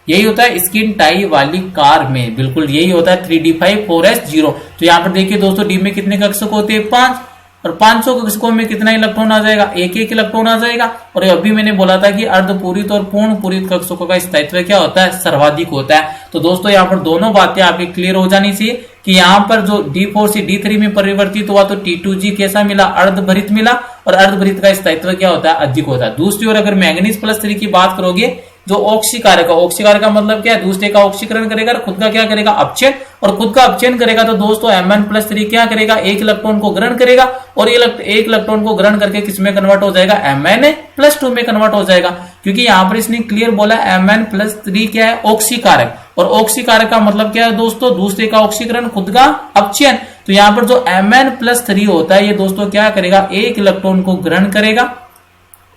यही होता है स्किन टाई वाली कार में, बिल्कुल यही होता है 3d5 4s0। तो यहाँ पर देखिए दोस्तों, डी में कितने कक्षक होते हैं? 5। और 500 कक्षकों में कितना इलेक्ट्रॉन आ जाएगा? एक इलेक्ट्रॉन आ जाएगा। और अभी मैंने बोला था कि अर्धपूरित और पूर्ण पूरित कक्षकों का स्थायित्व क्या होता है? सर्वाधिक होता है। तो दोस्तों यहाँ पर दोनों बातें आपकी क्लियर हो जानी चाहिए कि यहाँ पर जो D4 से D3 में परिवर्तित हुआ तो T2G कैसा मिला? अर्धभरित मिला। और अर्धभरित का स्थायित्व क्या होता है? अधिक होता है। दूसरी ओर अगर मैंगनीज +3 की बात करोगे, जो ऑक्सीकारक है, ऑक्सीकारक का मतलब क्या है? दूसरे का ऑक्सीकरण करेगा और खुद का क्या करेगा? अपचयन। और खुद का अपचयन करेगा तो दोस्तों Mn+3 क्या करेगा? एक इलेक्ट्रॉन को ग्रहण करेगा और एक इलेक्ट्रॉन को ग्रहण करके किसमें कन्वर्ट हो जाएगा? Mn+2 में कन्वर्ट हो जाएगा। क्योंकि यहां पर इसने क्लियर बोला Mn+3 क्या है? ऑक्सीकारक। और ऑक्सीकारक का मतलब क्या है दोस्तों? दूसरे का ऑक्सीकरण, खुद का अपचयन। तो यहां पर जो Mn+3 होता है ये दोस्तों क्या करेगा? एक इलेक्ट्रॉन को ग्रहण करेगा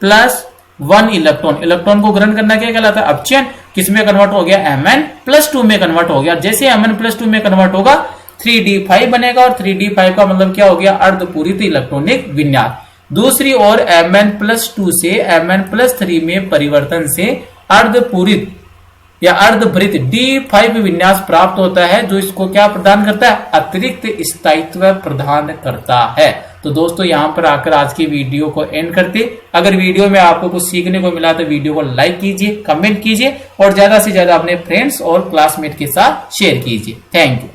+1 इलेक्ट्रॉन को ग्रहण करना क्या कहलाता है? अपचयन। किसमें कन्वर्ट हो गया? Mn+2 में कन्वर्ट हो गया। जैसे Mn+2 में कन्वर्ट होगा 3d5 बनेगा। और 3d5 का मतलब क्या हो गया? अर्धपूरित इलेक्ट्रॉनिक विन्यास। दूसरी ओर Mn+2 से Mn+3 में परिवर्तन से अर्धपूरित या अर्धभरित D5 विन्यास प्राप्त होता है, जो इसको क्या प्रदान करता है? अतिरिक्त स्थायित्व प्रदान करता है। तो दोस्तों यहां पर आकर आज की वीडियो को एंड करते। अगर वीडियो में आपको कुछ सीखने को मिला तो वीडियो को लाइक कीजिए, कमेंट कीजिए और ज्यादा से ज्यादा अपने फ्रेंड्स और क्लासमेट के साथ शेयर कीजिए। Thank you.